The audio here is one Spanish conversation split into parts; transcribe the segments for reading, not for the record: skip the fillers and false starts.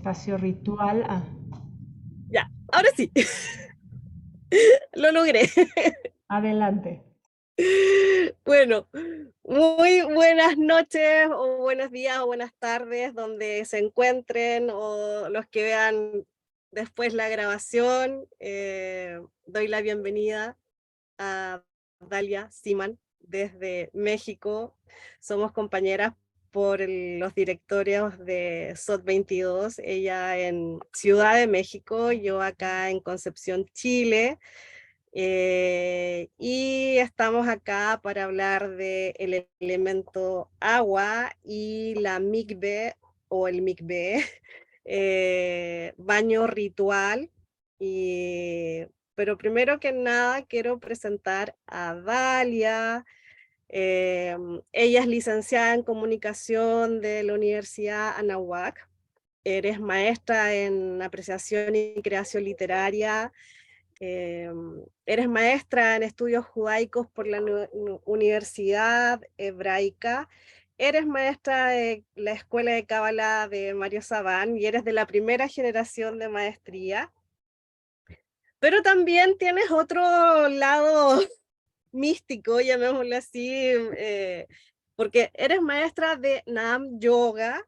espacio ritual. Ya, ahora sí, lo logré. Adelante. Bueno, muy buenas noches o buenos días o buenas tardes donde se encuentren o los que vean después la grabación. Doy la bienvenida a Dalia Siman desde México. Somos compañeras por los directorios de SOT 22, ella en Ciudad de México, yo acá en Concepción, Chile. Y estamos acá para hablar del elemento agua y la mikve o el mikve, baño ritual. Y, pero primero que nada quiero presentar a Dalia. Ella es licenciada en comunicación de la Universidad Anáhuac. Eres maestra en apreciación y creación literaria. Eh, Eres maestra en estudios judaicos por la Universidad Hebraica. Eres maestra de la Escuela de Cábala de Mario Sabán y eres de la primera generación de maestría. Pero también tienes otro lado místico, llamémoslo así, porque eres maestra de Nam Yoga,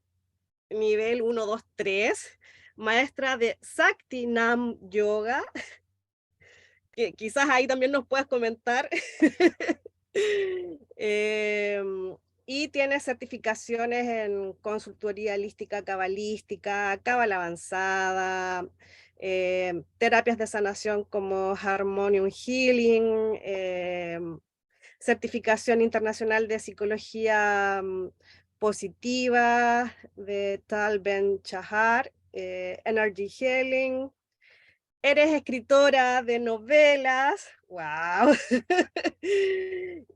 nivel 1, 2, 3, maestra de Sakti Nam Yoga, que quizás ahí también nos puedas comentar. eh, y tiene certificaciones en consultoría holística, cabalística, cábala avanzada, terapias de sanación como Harmonium Healing, certificación internacional de psicología positiva de Tal Ben Shahar, Energy Healing. Eres escritora de novelas, wow.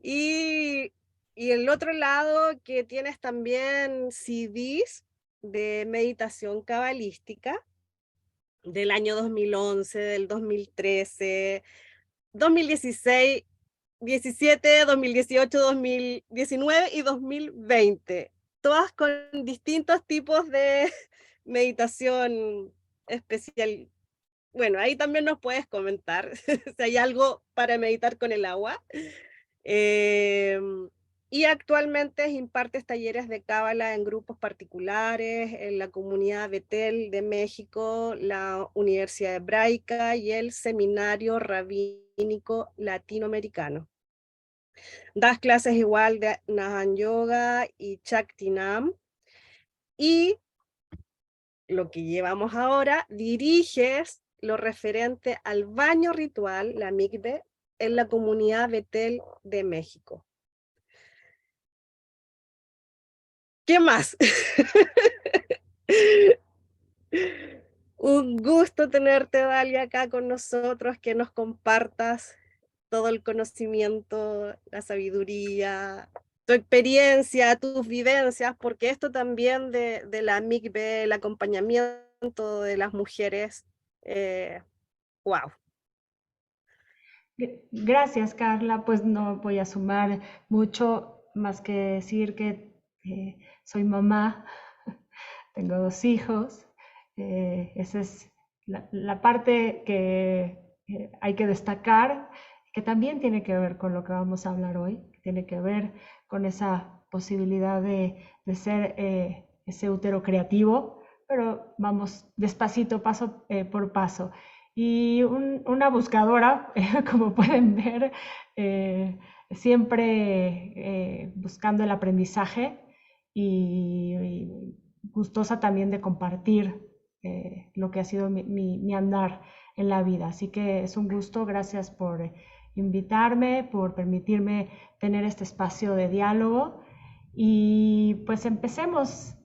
y, y el otro lado que tienes también CDs de meditación cabalística del año 2011, del 2013, 2016, 17, 2018, 2019 y 2020. Todas con distintos tipos de meditación especial. Bueno, ahí también nos puedes comentar si hay algo para meditar con el agua. Eh, y actualmente impartes talleres de cábala en grupos particulares, en la comunidad Betel de México, la Universidad Hebraica y el Seminario Rabínico Latinoamericano. Das clases igual de Nahan Yoga y Shaktinam. Y lo que llevamos ahora, diriges lo referente al baño ritual, la mikve, en la comunidad Betel de México. ¿Qué más? Un gusto tenerte, Dalia, acá con nosotros, que nos compartas todo el conocimiento, la sabiduría, tu experiencia, tus vivencias, porque esto también de la mikve, el acompañamiento de las mujeres, wow. Gracias, Carla. Pues no voy a sumar mucho más que decir que soy mamá, tengo dos hijos. Esa es la parte que hay que destacar, que también tiene que ver con lo que vamos a hablar hoy, tiene que ver con esa posibilidad de ser ese útero creativo, pero vamos despacito, paso por paso. Y una buscadora, como pueden ver, siempre buscando el aprendizaje y gustosa también de compartir lo que ha sido mi andar en la vida. Así que es un gusto, gracias por invitarme, por permitirme tener este espacio de diálogo y pues empecemos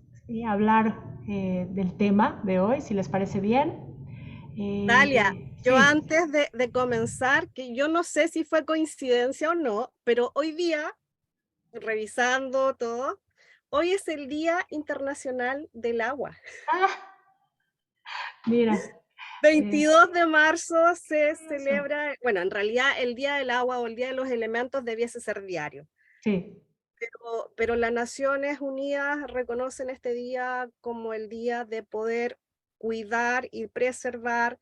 a hablar del tema de hoy, si les parece bien. Dalia, yo Sí. antes de comenzar, que yo no sé si fue coincidencia o no, pero hoy día, revisando todo, hoy es el Día Internacional del Agua. Ah, mira, 22 de marzo se eso. celebra, bueno, en realidad el Día del Agua o el Día de los Elementos debiese ser diario, Sí, pero las Naciones Unidas reconocen este día como el día de poder cuidar y preservar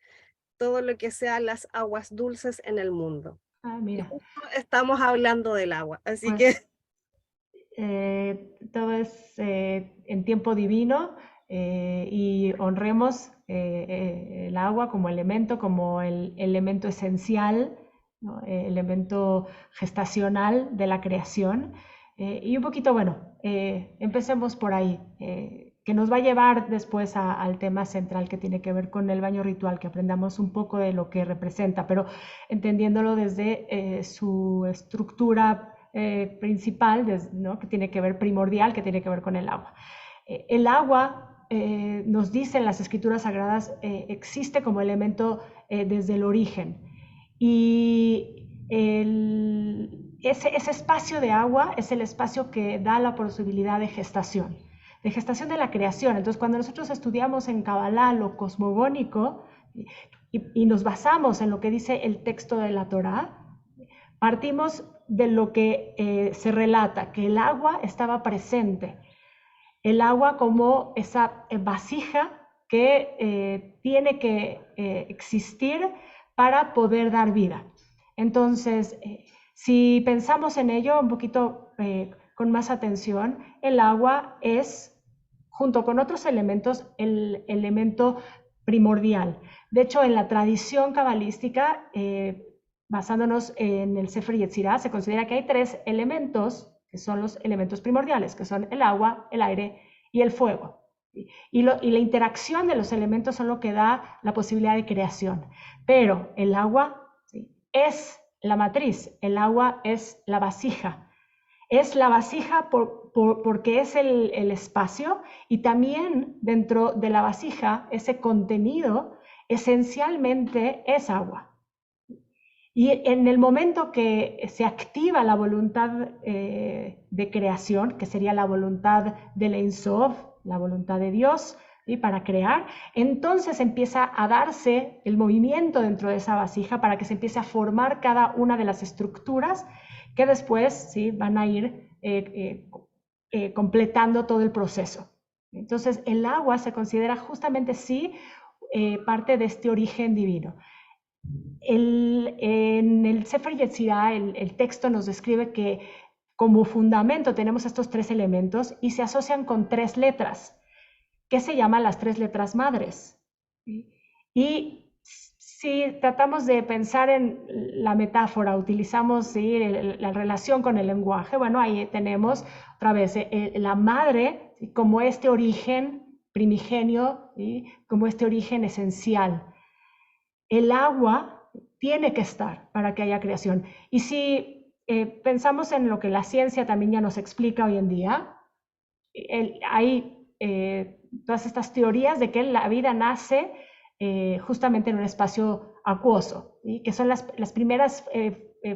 todo lo que sean las aguas dulces en el mundo. Ah, Y mira, justo estamos hablando del agua, así pues que todo es en tiempo divino y honremos el agua como elemento, como el elemento esencial, ¿no? Elemento gestacional de la creación. Y un poquito, bueno, empecemos por ahí, que nos va a llevar después al tema central que tiene que ver con el baño ritual, que aprendamos un poco de lo que representa, pero entendiéndolo desde su estructura principal, ¿no? Que tiene que ver primordial, que tiene que ver con el agua. El agua, nos dicen las escrituras sagradas, existe como elemento desde el origen. Y ese espacio de agua es el espacio que da la posibilidad de gestación de la creación. Entonces, cuando nosotros estudiamos en Kabbalah lo cosmogónico y nos basamos en lo que dice el texto de la Torá, partimos de lo que se relata, que el agua estaba presente, el agua como esa vasija que tiene que existir para poder dar vida. Entonces, si pensamos en ello un poquito con más atención, el agua es, junto con otros elementos, el elemento primordial. De hecho, en la tradición cabalística, basándonos en el Sefer Yetzirah, se considera que hay tres elementos que son los elementos primordiales, que son el agua, el aire y el fuego. Y la interacción de los elementos son lo que da la posibilidad de creación. Pero el agua, ¿sí?, es la matriz, el agua es la vasija. Es la vasija porque es el espacio, y también dentro de la vasija ese contenido esencialmente es agua. Y en el momento que se activa la voluntad de creación, que sería la voluntad del Ein Sof, la voluntad de Dios, ¿sí?, para crear, entonces empieza a darse el movimiento dentro de esa vasija para que se empiece a formar cada una de las estructuras que después, ¿sí?, van a ir completando todo el proceso. Entonces el agua se considera justamente, sí, parte de este origen divino. En el Sefer Yetzirah, el texto nos describe que como fundamento tenemos estos tres elementos y se asocian con tres letras, que se llaman las tres letras madres. Y si tratamos de pensar en la metáfora, utilizamos, ¿sí?, la relación con el lenguaje, bueno, ahí tenemos otra vez la madre, ¿sí?, como este origen primigenio, ¿sí?, como este origen esencial. El agua tiene que estar para que haya creación. Y si pensamos en lo que la ciencia también ya nos explica hoy en día, hay todas estas teorías de que la vida nace justamente en un espacio acuoso, ¿sí?, que son las primeras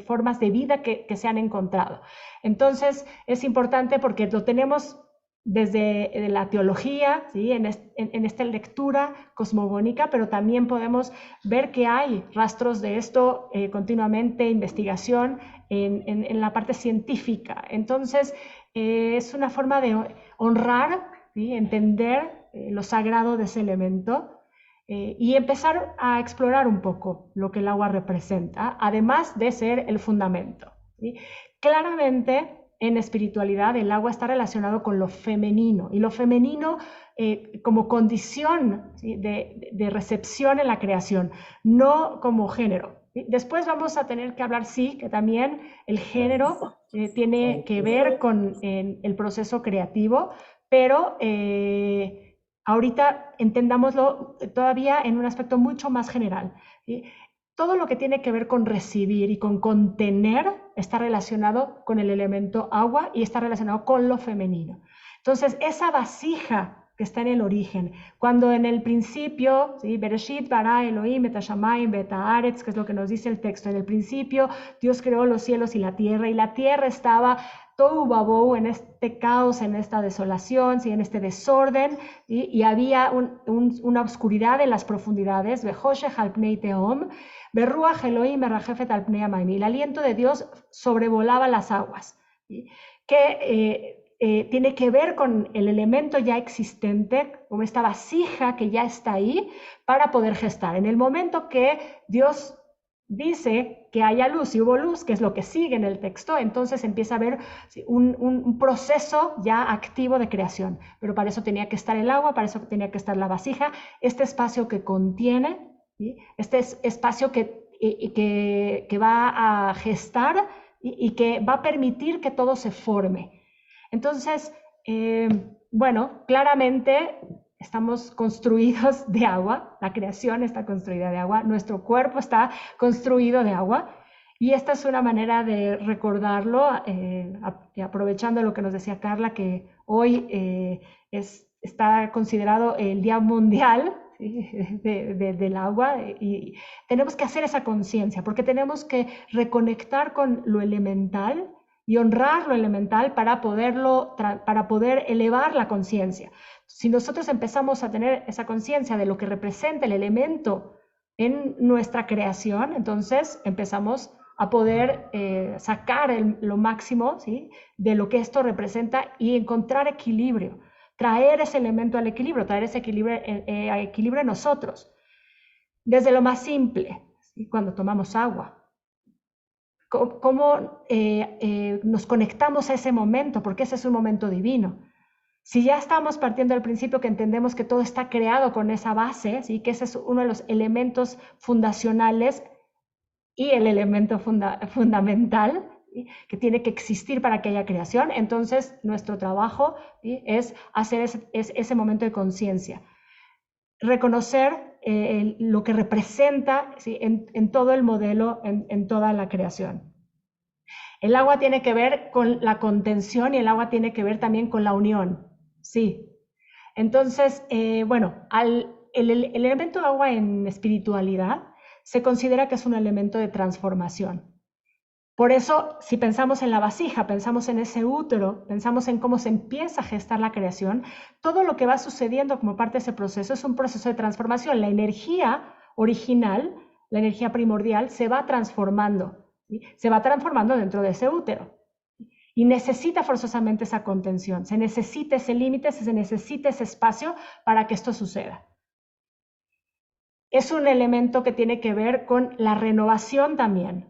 formas de vida que se han encontrado. Entonces es importante porque lo tenemos desde la teología, ¿sí?, en esta lectura cosmogónica, pero también podemos ver que hay rastros de esto continuamente, investigación en la parte científica. Entonces es una forma de honrar, ¿sí?, entender lo sagrado de ese elemento y empezar a explorar un poco lo que el agua representa, además de ser el fundamento, ¿sí? Claramente, en espiritualidad, el agua está relacionado con lo femenino, y lo femenino como condición, ¿sí?, de recepción en la creación, no como género. ¿Sí? Después vamos a tener que hablar, sí, que también el género tiene que ver con el proceso creativo, pero ahorita entendámoslo todavía en un aspecto mucho más general, ¿sí? Todo lo que tiene que ver con recibir y con contener está relacionado con el elemento agua y está relacionado con lo femenino. Entonces, esa vasija que está en el origen, cuando en el principio, ¿sí?, Bereshit bara Elohim et hashamayim ve'et haaretz, que es lo que nos dice el texto, en el principio Dios creó los cielos y la tierra estaba tohu babou, en este caos, en esta desolación, ¿sí?, en este desorden, ¿sí?, y había una oscuridad en las profundidades, ve'choshech al pnei tehom, ve'ruach Elohim merajefet al pnei hamayim, y el aliento de Dios sobrevolaba las aguas, ¿sí?, que tiene que ver con el elemento ya existente, como esta vasija que ya está ahí para poder gestar. En el momento que Dios dice que haya luz y hubo luz, que es lo que sigue en el texto, entonces empieza a haber un proceso ya activo de creación. Pero para eso tenía que estar el agua, para eso tenía que estar la vasija, este espacio que contiene, ¿sí? Este espacio que va a gestar y que va a permitir que todo se forme. Entonces, bueno, claramente estamos construidos de agua, la creación está construida de agua, nuestro cuerpo está construido de agua, y esta es una manera de recordarlo, aprovechando lo que nos decía Carla, que hoy está considerado el Día Mundial, ¿sí? del agua, y tenemos que hacer esa conciencia, porque tenemos que reconectar con lo elemental y honrar lo elemental para poder elevar la conciencia. Si nosotros empezamos a tener esa conciencia de lo que representa el elemento en nuestra creación, entonces empezamos a poder sacar lo máximo, ¿sí? de lo que esto representa y encontrar equilibrio, traer ese elemento al equilibrio, traer ese equilibrio en nosotros. Desde lo más simple, ¿sí? Cuando tomamos agua, cómo nos conectamos a ese momento, porque ese es un momento divino. Si ya estamos partiendo del principio que entendemos que todo está creado con esa base, ¿sí? que ese es uno de los elementos fundacionales y el elemento fundamental, ¿sí? que tiene que existir para que haya creación, entonces nuestro trabajo, ¿sí? es hacer ese momento de conciencia. Reconocer lo que representa, ¿sí? en todo el modelo, en toda la creación. El agua tiene que ver con la contención y el agua tiene que ver también con la unión, sí. Entonces, bueno, el elemento de agua en espiritualidad se considera que es un elemento de transformación. Por eso, si pensamos en la vasija, pensamos en ese útero, pensamos en cómo se empieza a gestar la creación, todo lo que va sucediendo como parte de ese proceso es un proceso de transformación. La energía original, la energía primordial, se va transformando, ¿sí? Se va transformando dentro de ese útero. Y necesita forzosamente esa contención, se necesita ese límite, se necesita ese espacio para que esto suceda. Es un elemento que tiene que ver con la renovación también.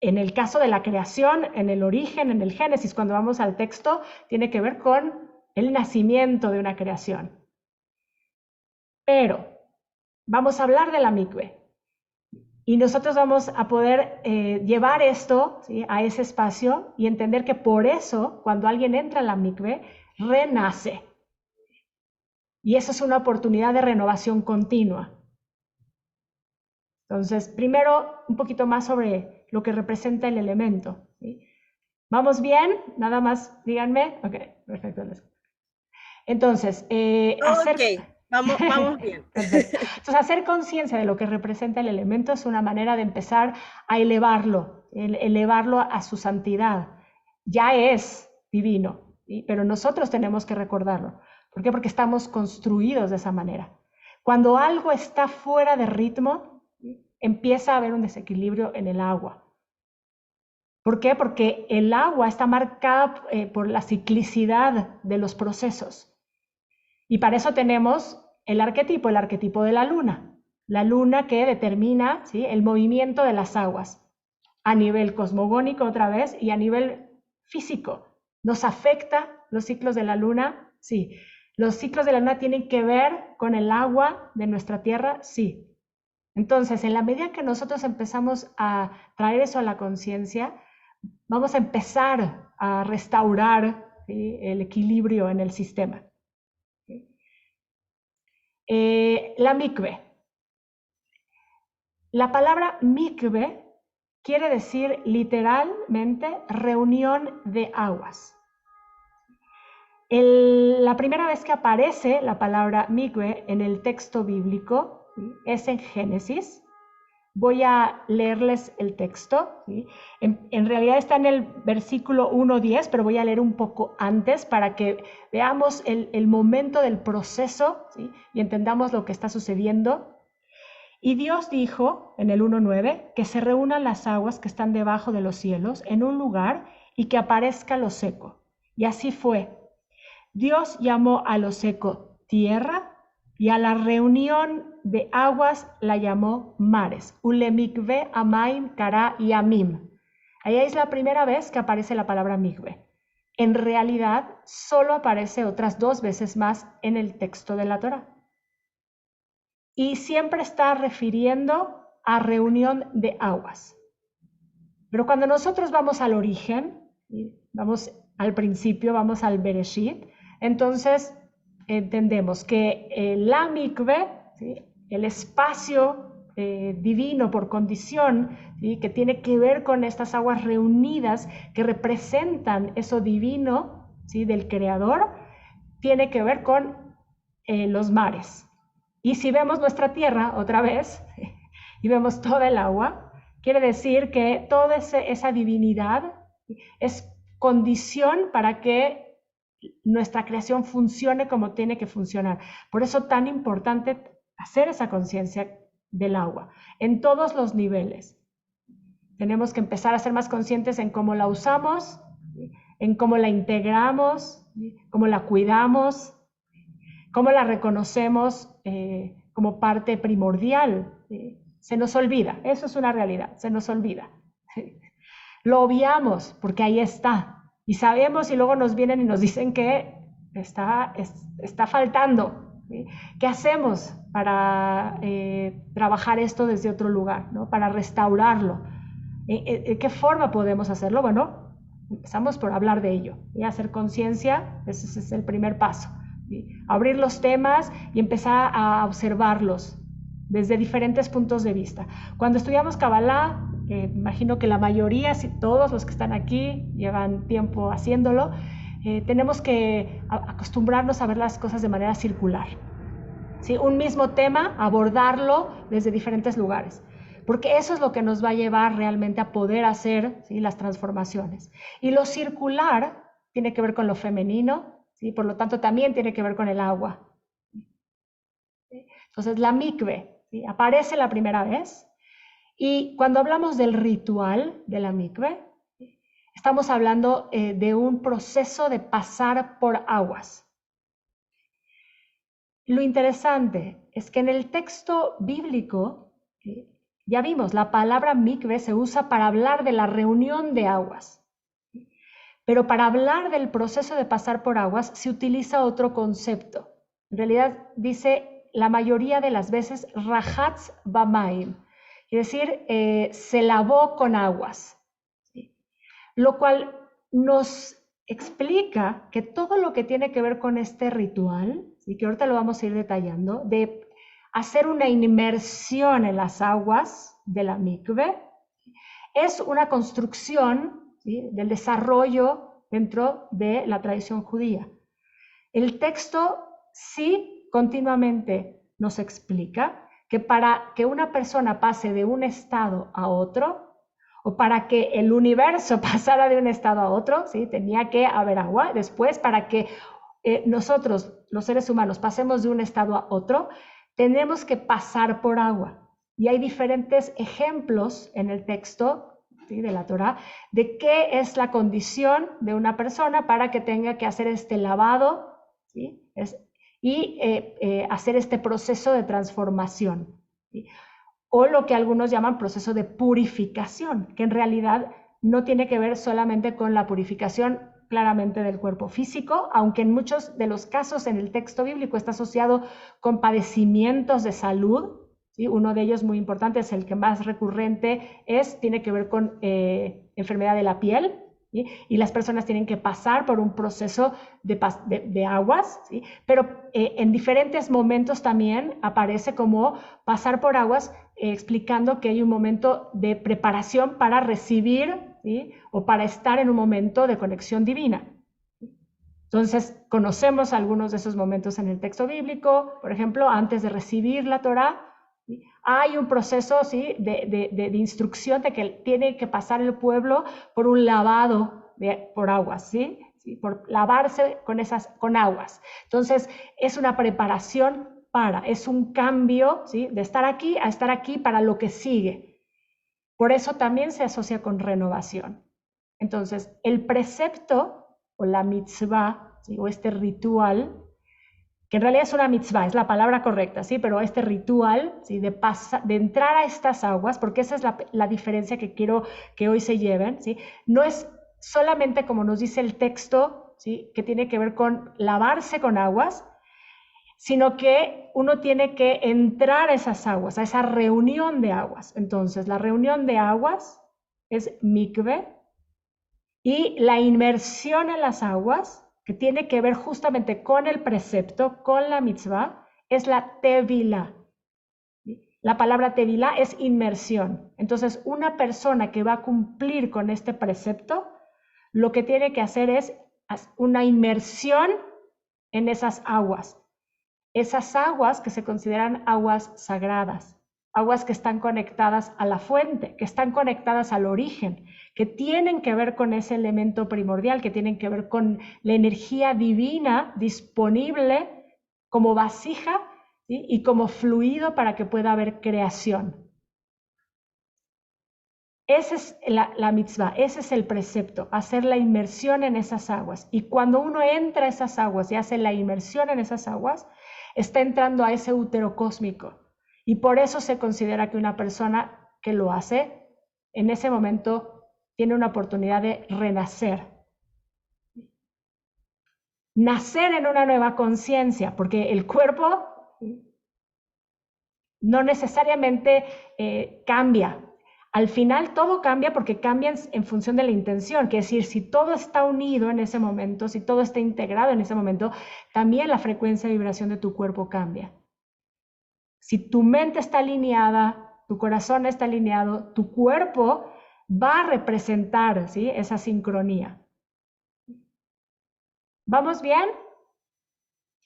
En el caso de la creación, en el origen, en el Génesis, cuando vamos al texto, tiene que ver con el nacimiento de una creación. Pero vamos a hablar de la mikve. Y nosotros vamos a poder llevar esto, ¿sí? a ese espacio y entender que por eso, cuando alguien entra a la mikve, renace. Y eso es una oportunidad de renovación continua. Entonces, primero, un poquito más sobre lo que representa el elemento, ¿sí? ¿Vamos bien? Nada más, díganme. Ok, perfecto. Entonces, vamos bien. Perfecto. Entonces, hacer conciencia de lo que representa el elemento es una manera de empezar a elevarlo a su santidad. Ya es divino, ¿sí? Pero nosotros tenemos que recordarlo. ¿Por qué? Porque estamos construidos de esa manera. Cuando algo está fuera de ritmo, empieza a haber un desequilibrio en el agua. ¿Por qué? Porque el agua está marcada por la ciclicidad de los procesos. Y para eso tenemos el arquetipo de la luna que determina, ¿sí? el movimiento de las aguas a nivel cosmogónico otra vez y a nivel físico. ¿Nos afecta los ciclos de la luna? Sí. ¿Los ciclos de la luna tienen que ver con el agua de nuestra tierra? Sí. Entonces, en la medida que nosotros empezamos a traer eso a la conciencia, vamos a empezar a restaurar, ¿sí? el equilibrio en el sistema. La mikve. La palabra mikve quiere decir literalmente reunión de aguas. La primera vez que aparece la palabra mikve en el texto bíblico, ¿sí? es en Génesis. Voy a leerles el texto, ¿sí? En realidad está en el versículo 1:10, pero voy a leer un poco antes para que veamos el momento del proceso, ¿sí? y entendamos lo que está sucediendo. Y Dios dijo, en el 1:9, que se reúnan las aguas que están debajo de los cielos en un lugar y que aparezca lo seco. Y así fue. Dios llamó a lo seco tierra y a la reunión de aguas la llamó mares. Ulemikve, Amaim, Kara y Amim. Ahí es la primera vez que aparece la palabra mikve. En realidad, solo aparece otras 2 veces más en el texto de la Torá. Y siempre está refiriendo a reunión de aguas. Pero cuando nosotros vamos al origen, vamos al principio, vamos al Bereshit, entonces entendemos que la mikve, ¿sí?, el espacio divino por condición, ¿sí?, que tiene que ver con estas aguas reunidas que representan eso divino, ¿sí?, del Creador, tiene que ver con los mares. Y si vemos nuestra tierra otra vez y vemos toda el agua, quiere decir que toda esa divinidad es condición para que nuestra creación funcione como tiene que funcionar. Por eso tan importante hacer esa conciencia del agua en todos los niveles. Tenemos que empezar a ser más conscientes en cómo la usamos, en cómo la integramos, cómo la cuidamos, cómo la reconocemos como parte primordial. Se nos olvida, eso es una realidad, se nos olvida. Lo obviamos porque ahí está. Y sabemos y luego nos vienen y nos dicen que está faltando. ¿Sí? ¿Qué hacemos para trabajar esto desde otro lugar, ¿no?, para restaurarlo? ¿Qué forma podemos hacerlo? Bueno, empezamos por hablar de ello y hacer conciencia. Ese es el primer paso. ¿Sí? Abrir los temas y empezar a observarlos desde diferentes puntos de vista. Cuando estudiamos Kabbalah, imagino que la mayoría, si todos los que están aquí llevan tiempo haciéndolo, tenemos que acostumbrarnos a ver las cosas de manera circular. ¿Sí? Un mismo tema, abordarlo desde diferentes lugares, porque eso es lo que nos va a llevar realmente a poder hacer, ¿sí?, las transformaciones. Y lo circular tiene que ver con lo femenino, ¿sí?, por lo tanto también tiene que ver con el agua. Entonces la mikve, ¿sí?, aparece la primera vez. Y cuando hablamos del ritual de la mikve, estamos hablando de un proceso de pasar por aguas. Lo interesante es que en el texto bíblico, ya vimos, la palabra mikve se usa para hablar de la reunión de aguas. Pero para hablar del proceso de pasar por aguas se utiliza otro concepto. En realidad dice la mayoría de las veces rajatz bamaim. Es decir, se lavó con aguas, ¿sí?, lo cual nos explica que todo lo que tiene que ver con este ritual, y que ahorita lo vamos a ir detallando, de hacer una inmersión en las aguas de la mikve, es una construcción, ¿sí?, del desarrollo dentro de la tradición judía. El texto sí continuamente nos explica que para que una persona pase de un estado a otro, o para que el universo pasara de un estado a otro, ¿sí?, tenía que haber agua. Después, para que nosotros, los seres humanos, pasemos de un estado a otro, tenemos que pasar por agua. Y hay diferentes ejemplos en el texto, ¿sí?, de la Torá, de qué es la condición de una persona para que tenga que hacer este lavado, ¿sí?, y hacer este proceso de transformación, ¿sí?, o lo que algunos llaman proceso de purificación, que en realidad no tiene que ver solamente con la purificación claramente del cuerpo físico, aunque en muchos de los casos en el texto bíblico está asociado con padecimientos de salud, ¿sí? Uno de ellos muy importante, es el que más recurrente tiene que ver con enfermedad de la piel, ¿sí?, y las personas tienen que pasar por un proceso de aguas, ¿sí?, pero en diferentes momentos también aparece como pasar por aguas, explicando que hay un momento de preparación para recibir, ¿sí?, o para estar en un momento de conexión divina. Entonces, conocemos algunos de esos momentos en el texto bíblico. Por ejemplo, antes de recibir la Torá, ¿sí?, hay un proceso, ¿sí?, de instrucción de que tiene que pasar el pueblo por un lavado por aguas, ¿sí?, por lavarse con aguas. Entonces, es una preparación es un cambio, ¿sí?, de estar aquí a estar aquí para lo que sigue. Por eso también se asocia con renovación. Entonces, el precepto, o la mitzvah, ¿sí? O este ritual, que en realidad es una mitzvah, es la palabra correcta, ¿sí? Pero este ritual, ¿sí? de entrar a estas aguas, porque esa es la diferencia que quiero que hoy se lleven, ¿sí? No es solamente como nos dice el texto, ¿sí? Que tiene que ver con lavarse con aguas, sino que uno tiene que entrar a esas aguas, a esa reunión de aguas. Entonces, la reunión de aguas es mikve, y la inmersión en las aguas, que tiene que ver justamente con el precepto, con la mitzvah, es la tevilá. La palabra tevilá es inmersión. Entonces, una persona que va a cumplir con este precepto, lo que tiene que hacer es una inmersión en esas aguas. Esas aguas que se consideran aguas sagradas, aguas que están conectadas a la fuente, que están conectadas al origen, que tienen que ver con ese elemento primordial, que tienen que ver con la energía divina disponible como vasija, ¿sí? Y como fluido para que pueda haber creación. Esa es la mitzvah, ese es el precepto, hacer la inmersión en esas aguas. Y cuando uno entra a esas aguas y hace la inmersión en esas aguas, está entrando a ese útero cósmico. Y por eso se considera que una persona que lo hace, en ese momento tiene una oportunidad de renacer. Nacer en una nueva conciencia, porque el cuerpo no necesariamente cambia. Al final todo cambia porque cambian en función de la intención, que es decir, si todo está unido en ese momento, si todo está integrado en ese momento, también la frecuencia de vibración de tu cuerpo cambia. Si tu mente está alineada, tu corazón está alineado, tu cuerpo va a representar, ¿sí? Esa sincronía. ¿Vamos bien?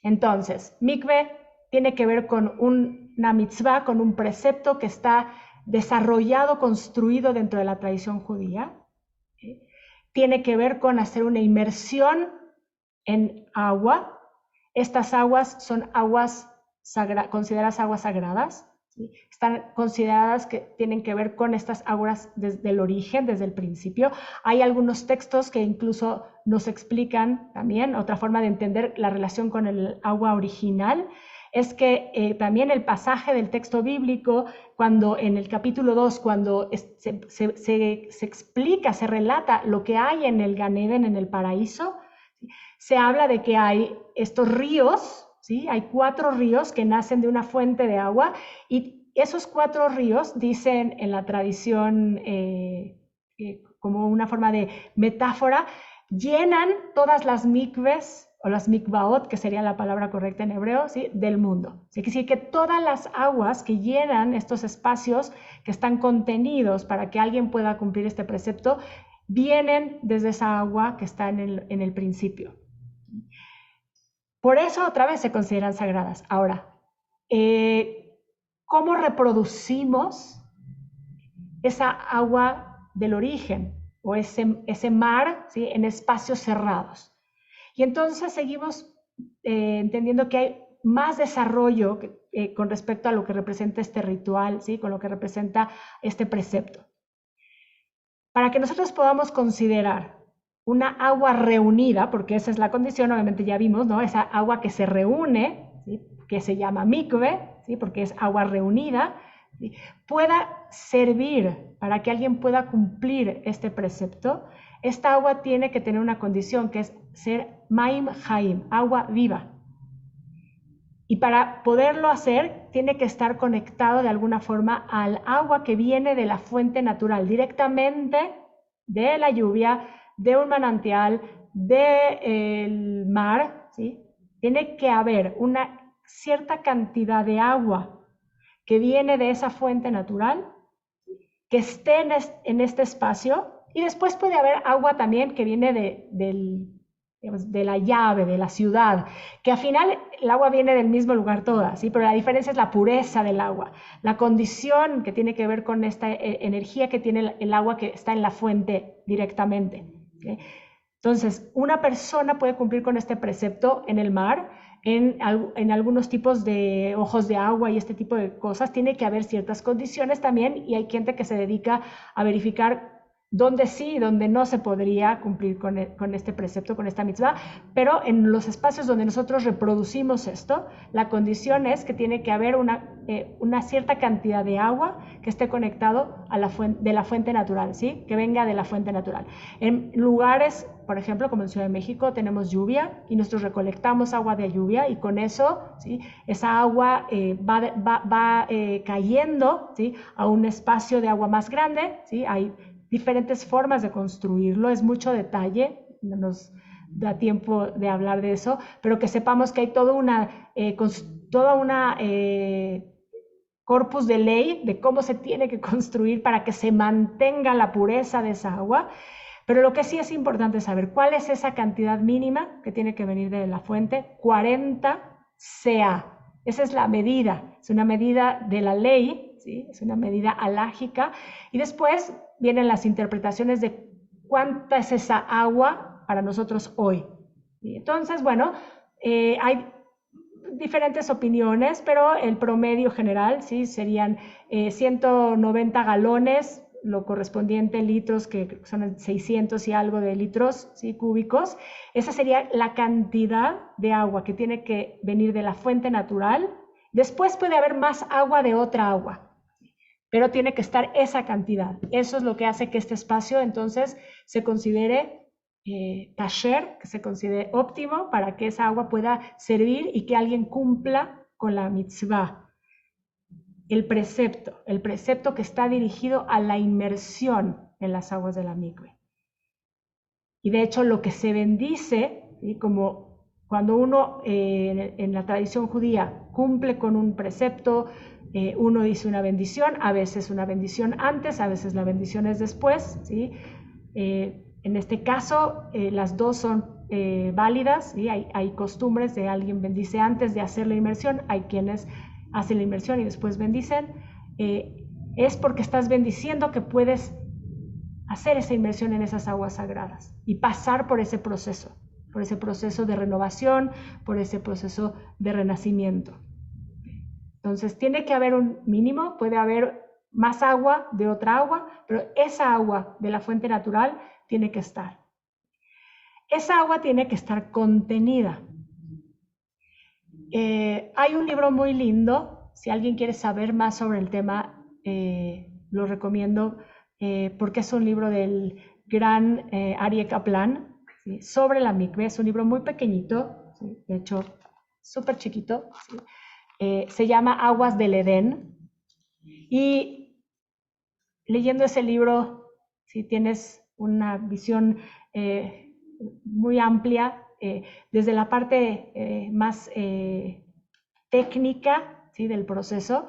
Entonces, mikve tiene que ver con una mitzvah, con un precepto que está desarrollado, construido dentro de la tradición judía. ¿Sí? Tiene que ver con hacer una inmersión en agua. Estas aguas son aguas consideradas aguas sagradas. ¿Sí? Están consideradas que tienen que ver con estas aguas desde el origen, desde el principio. Hay algunos textos que incluso nos explican también otra forma de entender la relación con el agua original. Es que también el pasaje del texto bíblico, cuando en el capítulo 2, cuando se explica, se relata lo que hay en el Gan Eden, en el paraíso, se habla de que hay estos ríos, ¿sí? Hay 4 ríos que nacen de una fuente de agua, y esos 4 ríos, dicen en la tradición como una forma de metáfora, llenan todas las mikves o las mikvaot, que sería la palabra correcta en hebreo, ¿sí? Del mundo. ¿Sí? Quiere decir que todas las aguas que llenan estos espacios que están contenidos para que alguien pueda cumplir este precepto, vienen desde esa agua que está en el principio. Por eso otra vez se consideran sagradas. Ahora, ¿cómo reproducimos esa agua del origen o ese mar, ¿sí? En espacios cerrados? Y entonces seguimos entendiendo que hay más desarrollo con respecto a lo que representa este ritual, ¿sí? Con lo que representa este precepto. Para que nosotros podamos considerar una agua reunida, porque esa es la condición, obviamente ya vimos, ¿no? Esa agua que se reúne, ¿sí? Que se llama mikve, ¿sí? Porque es agua reunida, ¿sí? Pueda servir para que alguien pueda cumplir este precepto. Esta agua tiene que tener una condición, que es ser maim haim, agua viva. Y para poderlo hacer, tiene que estar conectado de alguna forma al agua que viene de la fuente natural, directamente de la lluvia, de un manantial, del mar, ¿sí? Tiene que haber una cierta cantidad de agua que viene de esa fuente natural, que esté en este espacio, y después puede haber agua también que viene de la llave, de la ciudad, que al final el agua viene del mismo lugar toda, ¿sí? Pero la diferencia es la pureza del agua, la condición que tiene que ver con esta energía que tiene el agua que está en la fuente directamente, ¿sí? Entonces, una persona puede cumplir con este precepto en el mar, en algunos tipos de ojos de agua y este tipo de cosas. Tiene que haber ciertas condiciones también, y hay gente que se dedica a verificar donde sí y donde no se podría cumplir con este precepto, con esta mitzvah, pero en los espacios donde nosotros reproducimos esto, la condición es que tiene que haber una cierta cantidad de agua que esté conectado a de la fuente natural, ¿sí? Que venga de la fuente natural. En lugares, por ejemplo, como en Ciudad de México, tenemos lluvia y nosotros recolectamos agua de lluvia y con eso, ¿sí? Esa agua va cayendo, ¿sí? A un espacio de agua más grande, ¿sí? Hay diferentes formas de construirlo, es mucho detalle, no nos da tiempo de hablar de eso, pero que sepamos que hay toda una corpus de ley de cómo se tiene que construir para que se mantenga la pureza de esa agua. Pero lo que sí es importante saber, ¿cuál es esa cantidad mínima que tiene que venir de la fuente? 40 CA. Esa es la medida, es una medida de la ley, ¿sí? Es una medida alágica. Y después vienen las interpretaciones de cuánta es esa agua para nosotros hoy. Y entonces, bueno, hay diferentes opiniones, pero el promedio general, ¿sí? Serían 190 galones, lo correspondiente en litros, que son 600 y algo de litros, ¿sí? Cúbicos. Esa sería la cantidad de agua que tiene que venir de la fuente natural. Después puede haber más agua de otra agua, pero tiene que estar esa cantidad. Eso es lo que hace que este espacio entonces se considere kasher, que se considere óptimo para que esa agua pueda servir y que alguien cumpla con la mitzvah. El precepto que está dirigido a la inmersión en las aguas de la mikve. Y de hecho lo que se bendice, ¿sí? Como cuando uno en la tradición judía cumple con un precepto, uno dice una bendición, a veces una bendición antes, a veces la bendición es después, ¿sí? En este caso, las dos son válidas, ¿sí? Hay costumbres de alguien bendice antes de hacer la inmersión, hay quienes hacen la inmersión y después bendicen. Es porque estás bendiciendo que puedes hacer esa inmersión en esas aguas sagradas y pasar por ese proceso de renovación, por ese proceso de renacimiento. Entonces, tiene que haber un mínimo, puede haber más agua de otra agua, pero esa agua de la fuente natural tiene que estar. Esa agua tiene que estar contenida. Hay un libro muy lindo, si alguien quiere saber más sobre el tema, lo recomiendo, porque es un libro del gran Aryeh Kaplan, ¿sí? Sobre la mikve. Es un libro muy pequeñito, ¿sí? De hecho, súper chiquito, ¿sí? Se llama Aguas del Edén. Y leyendo ese libro, si tienes una visión muy amplia, desde la parte más técnica, ¿sí? Del proceso,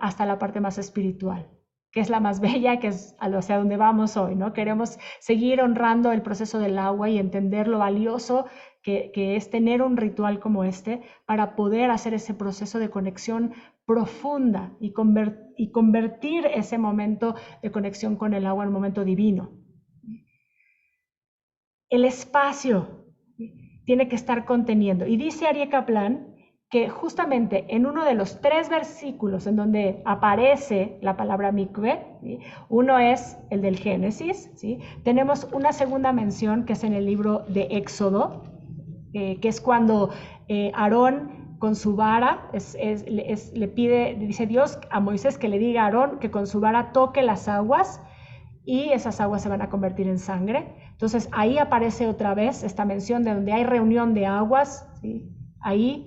hasta la parte más espiritual, que es la más bella, que es hacia donde vamos hoy, ¿no? Queremos seguir honrando el proceso del agua y entender lo valioso que es tener un ritual como este para poder hacer ese proceso de conexión profunda y convertir ese momento de conexión con el agua en un momento divino. El espacio tiene que estar conteniendo. Y dice Aryeh Kaplan que justamente en uno de los 3 versículos en donde aparece la palabra mikve, ¿sí? Uno es el del Génesis, ¿sí? Tenemos una segunda mención que es en el libro de Éxodo, que es cuando Aarón con su vara, le pide, dice Dios a Moisés que le diga a Aarón que con su vara toque las aguas y esas aguas se van a convertir en sangre. Entonces ahí aparece otra vez esta mención de donde hay reunión de aguas, ¿sí? Ahí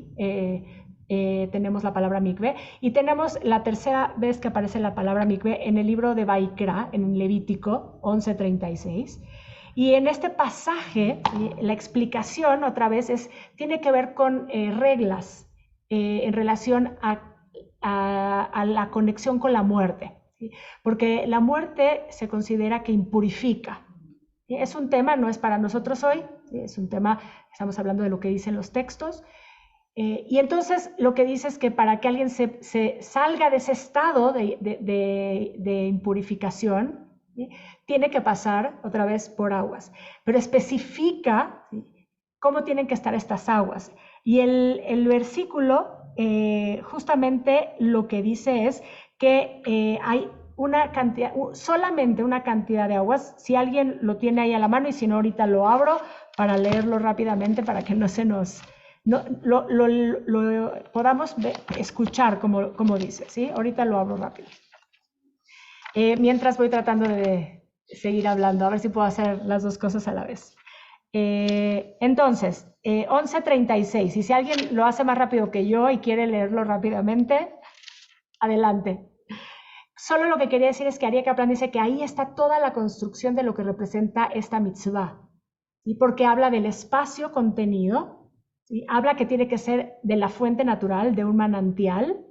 tenemos la palabra mikve, y tenemos la tercera vez que aparece la palabra mikve en el libro de Vaikra, en Levítico 11:36. Y en este pasaje, la explicación otra vez tiene que ver con reglas en relación a la conexión con la muerte, ¿sí? Porque la muerte se considera que impurifica. ¿Sí? Es un tema, no es para nosotros hoy, ¿sí? Es un tema, estamos hablando de lo que dicen los textos. Y entonces lo que dice es que para que alguien se salga de ese estado de impurificación, ¿sí? Tiene que pasar otra vez por aguas, pero especifica, ¿sí? Cómo tienen que estar estas aguas. Y el versículo justamente lo que dice es que hay solamente una cantidad de aguas. Si alguien lo tiene ahí a la mano, y si no, ahorita lo abro para leerlo rápidamente, para que no se nos... lo podamos escuchar como dice, ¿sí? Ahorita lo abro rápido. Mientras voy tratando de seguir hablando, a ver si puedo hacer las dos cosas a la vez. Entonces, 11:36, y si alguien lo hace más rápido que yo y quiere leerlo rápidamente, adelante. Solo lo que quería decir es que Aryeh Kaplan dice que ahí está toda la construcción de lo que representa esta mitzvah, ¿sí? Porque habla del espacio contenido, ¿sí? Habla que tiene que ser de la fuente natural, de un manantial,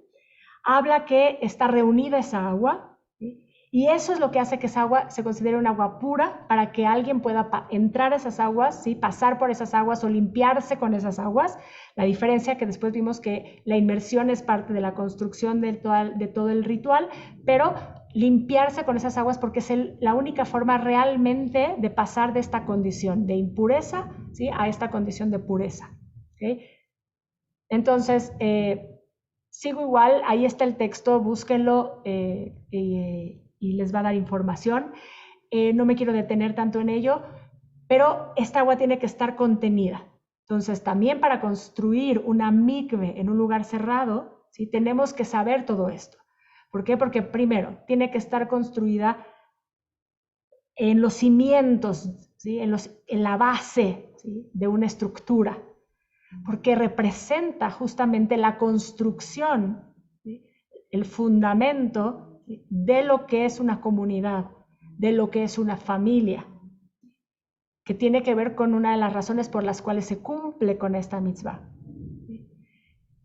habla que está reunida esa agua, ¿sí? Y eso es lo que hace que esa agua se considere un agua pura, para que alguien pueda entrar a esas aguas, ¿sí? Pasar por esas aguas o limpiarse con esas aguas. La diferencia que después vimos que la inmersión es parte de la construcción de todo el ritual, pero limpiarse con esas aguas, porque es la única forma realmente de pasar de esta condición de impureza, ¿sí? A esta condición de pureza, ¿okay? Entonces, sigo igual, ahí está el texto, búsquenlo y les va a dar información. No me quiero detener tanto en ello, pero esta agua tiene que estar contenida. Entonces, también para construir una mikve en un lugar cerrado, ¿sí? Tenemos que saber todo esto. ¿Por qué? Porque primero, tiene que estar construida en los cimientos, ¿sí? en la base, ¿sí? de una estructura, porque representa justamente la construcción, ¿sí? el fundamento, ¿sí? de lo que es una comunidad, de lo que es una familia, que tiene que ver con una de las razones por las cuales se cumple con esta mitzvah.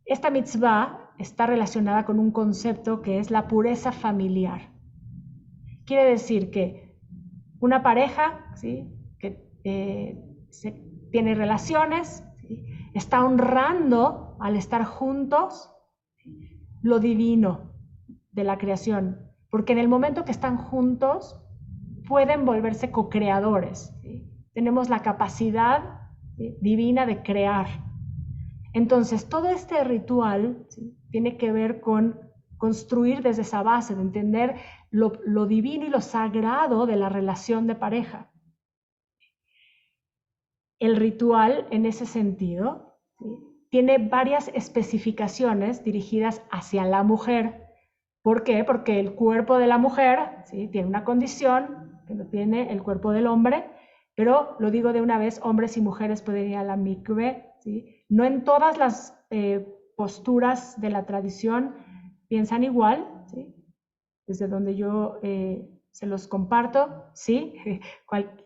Esta mitzvah está relacionada con un concepto que es la pureza familiar. Quiere decir que una pareja, ¿sí? que tiene relaciones, ¿sí? está honrando al estar juntos lo divino de la creación, porque en el momento que están juntos pueden volverse co-creadores, ¿sí? Tenemos la capacidad, ¿sí? divina de crear. Entonces, todo este ritual, ¿sí? tiene que ver con construir desde esa base, de entender lo divino y lo sagrado de la relación de pareja. El ritual, en ese sentido, ¿sí? tiene varias especificaciones dirigidas hacia la mujer. ¿Por qué? Porque el cuerpo de la mujer, ¿sí? tiene una condición que no tiene el cuerpo del hombre, pero lo digo de una vez, hombres y mujeres pueden ir a la mikve, ¿sí? No en todas las posturas de la tradición piensan igual, ¿sí? Desde donde yo se los comparto, ¿sí?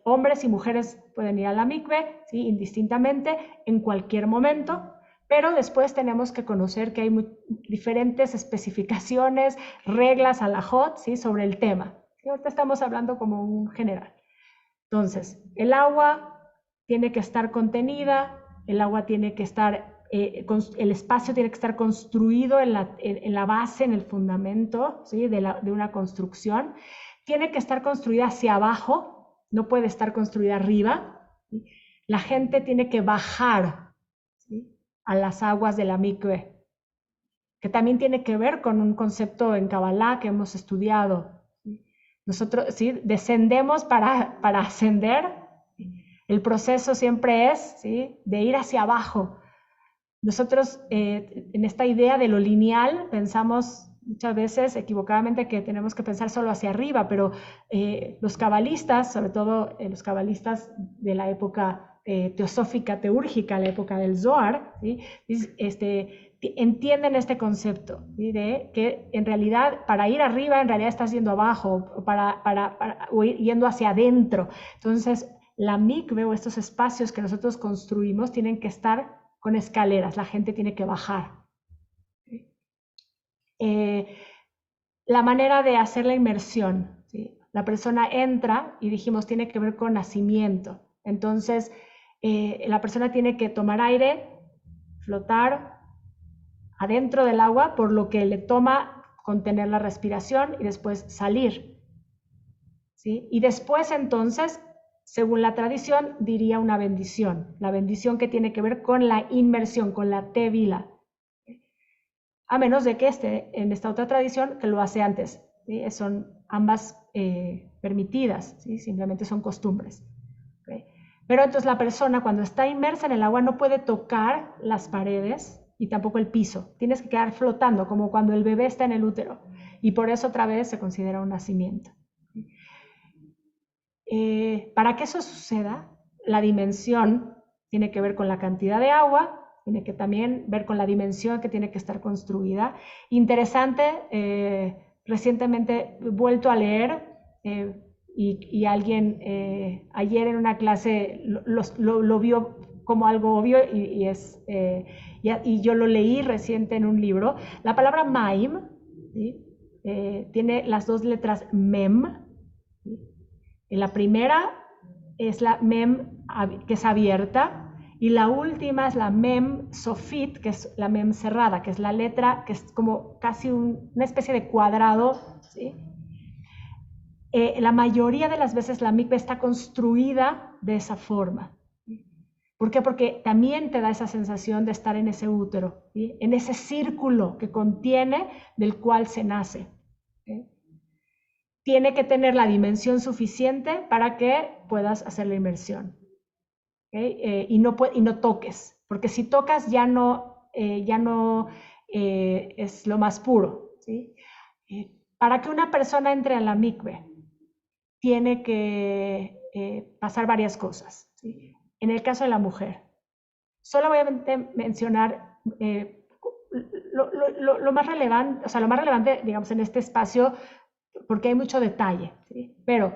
Hombres y mujeres pueden ir a la mikve, ¿sí? indistintamente, en cualquier momento, pero después tenemos que conocer que hay diferentes especificaciones, reglas, halajot, ¿sí? sobre el tema. Y ahorita estamos hablando como un general. Entonces, el agua tiene que estar contenida, el agua tiene que estar, el espacio tiene que estar construido en la base, en el fundamento, ¿sí? de una construcción. Tiene que estar construida hacia abajo, no puede estar construida arriba. ¿Sí? La gente tiene que bajar, ¿sí? a las aguas de la mikve, que también tiene que ver con un concepto en Kabbalah que hemos estudiado. Nosotros, ¿sí? descendemos para ascender. El proceso siempre es, ¿sí? de ir hacia abajo. Nosotros en esta idea de lo lineal pensamos muchas veces equivocadamente que tenemos que pensar solo hacia arriba, pero los cabalistas, sobre todo los cabalistas de la época teosófica, teúrgica, la época del Zohar, ¿sí? entienden este concepto, ¿sí? de que en realidad para ir arriba en realidad estás yendo abajo, o yendo hacia adentro. Entonces la mikve o estos espacios que nosotros construimos tienen que estar con escaleras, la gente tiene que bajar. La manera de hacer la inmersión, ¿sí? La persona entra y dijimos tiene que ver con nacimiento. Entonces la persona tiene que tomar aire, flotar adentro del agua, por lo que le toma contener la respiración y después salir, ¿sí? Y después entonces, según la tradición, diría una bendición, la bendición que tiene que ver con la inmersión, con la tevila, a menos de que esté en esta otra tradición que lo hace antes. ¿sí? Son ambas permitidas, ¿sí? Simplemente son costumbres. ¿Okay? Pero entonces la persona cuando está inmersa en el agua no puede tocar las paredes y tampoco el piso. Tienes que quedar flotando, como cuando el bebé está en el útero. Y por eso otra vez se considera un nacimiento. Para que eso suceda, la dimensión tiene que ver con la cantidad de agua, tiene que también ver con la dimensión que tiene que estar construida. Interesante, recientemente he vuelto a leer y alguien ayer en una clase lo vio como algo obvio y yo lo leí reciente en un libro. La palabra maim, ¿sí? Tiene las dos letras mem, ¿sí? La primera es la mem que es abierta y la última es la mem sofit, que es la mem cerrada, que es la letra que es como casi una especie de cuadrado, ¿sí? La mayoría de las veces la mikve está construida de esa forma. ¿Por qué? Porque también te da esa sensación de estar en ese útero, ¿sí? En ese círculo que contiene del cual se nace. ¿Sí? Tiene que tener la dimensión suficiente para que puedas hacer la inmersión. ¿Okay? Y no toques, porque si tocas ya no es lo más puro. ¿Sí? Para que una persona entre a la mikve, tiene que pasar varias cosas. ¿Sí? En el caso de la mujer, solo voy a mencionar lo más relevante, o sea, lo más relevante, digamos, en este espacio, porque hay mucho detalle, ¿sí? Pero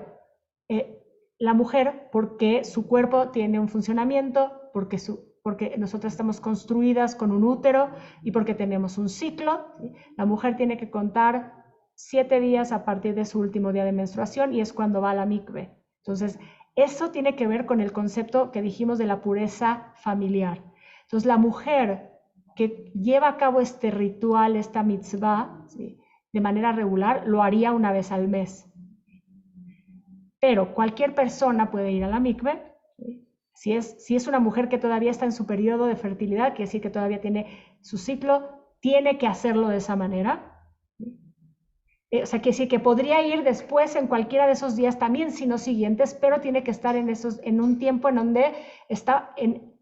la mujer, porque su cuerpo tiene un funcionamiento, porque nosotras estamos construidas con un útero y porque tenemos un ciclo, ¿sí? La mujer tiene que contar 7 días a partir de su último día de menstruación y es cuando va a la mikve. Entonces, eso tiene que ver con el concepto que dijimos de la pureza familiar. Entonces, la mujer que lleva a cabo este ritual, esta mitzvah, ¿sí? De manera regular, lo haría una vez al mes. Pero cualquier persona puede ir a la mikve, ¿sí? Si es una mujer que todavía está en su periodo de fertilidad, quiere decir que todavía tiene su ciclo, tiene que hacerlo de esa manera. ¿Sí? O sea, quiere decir que podría ir después en cualquiera de esos días también, sino siguientes, pero tiene que estar en un tiempo en donde está en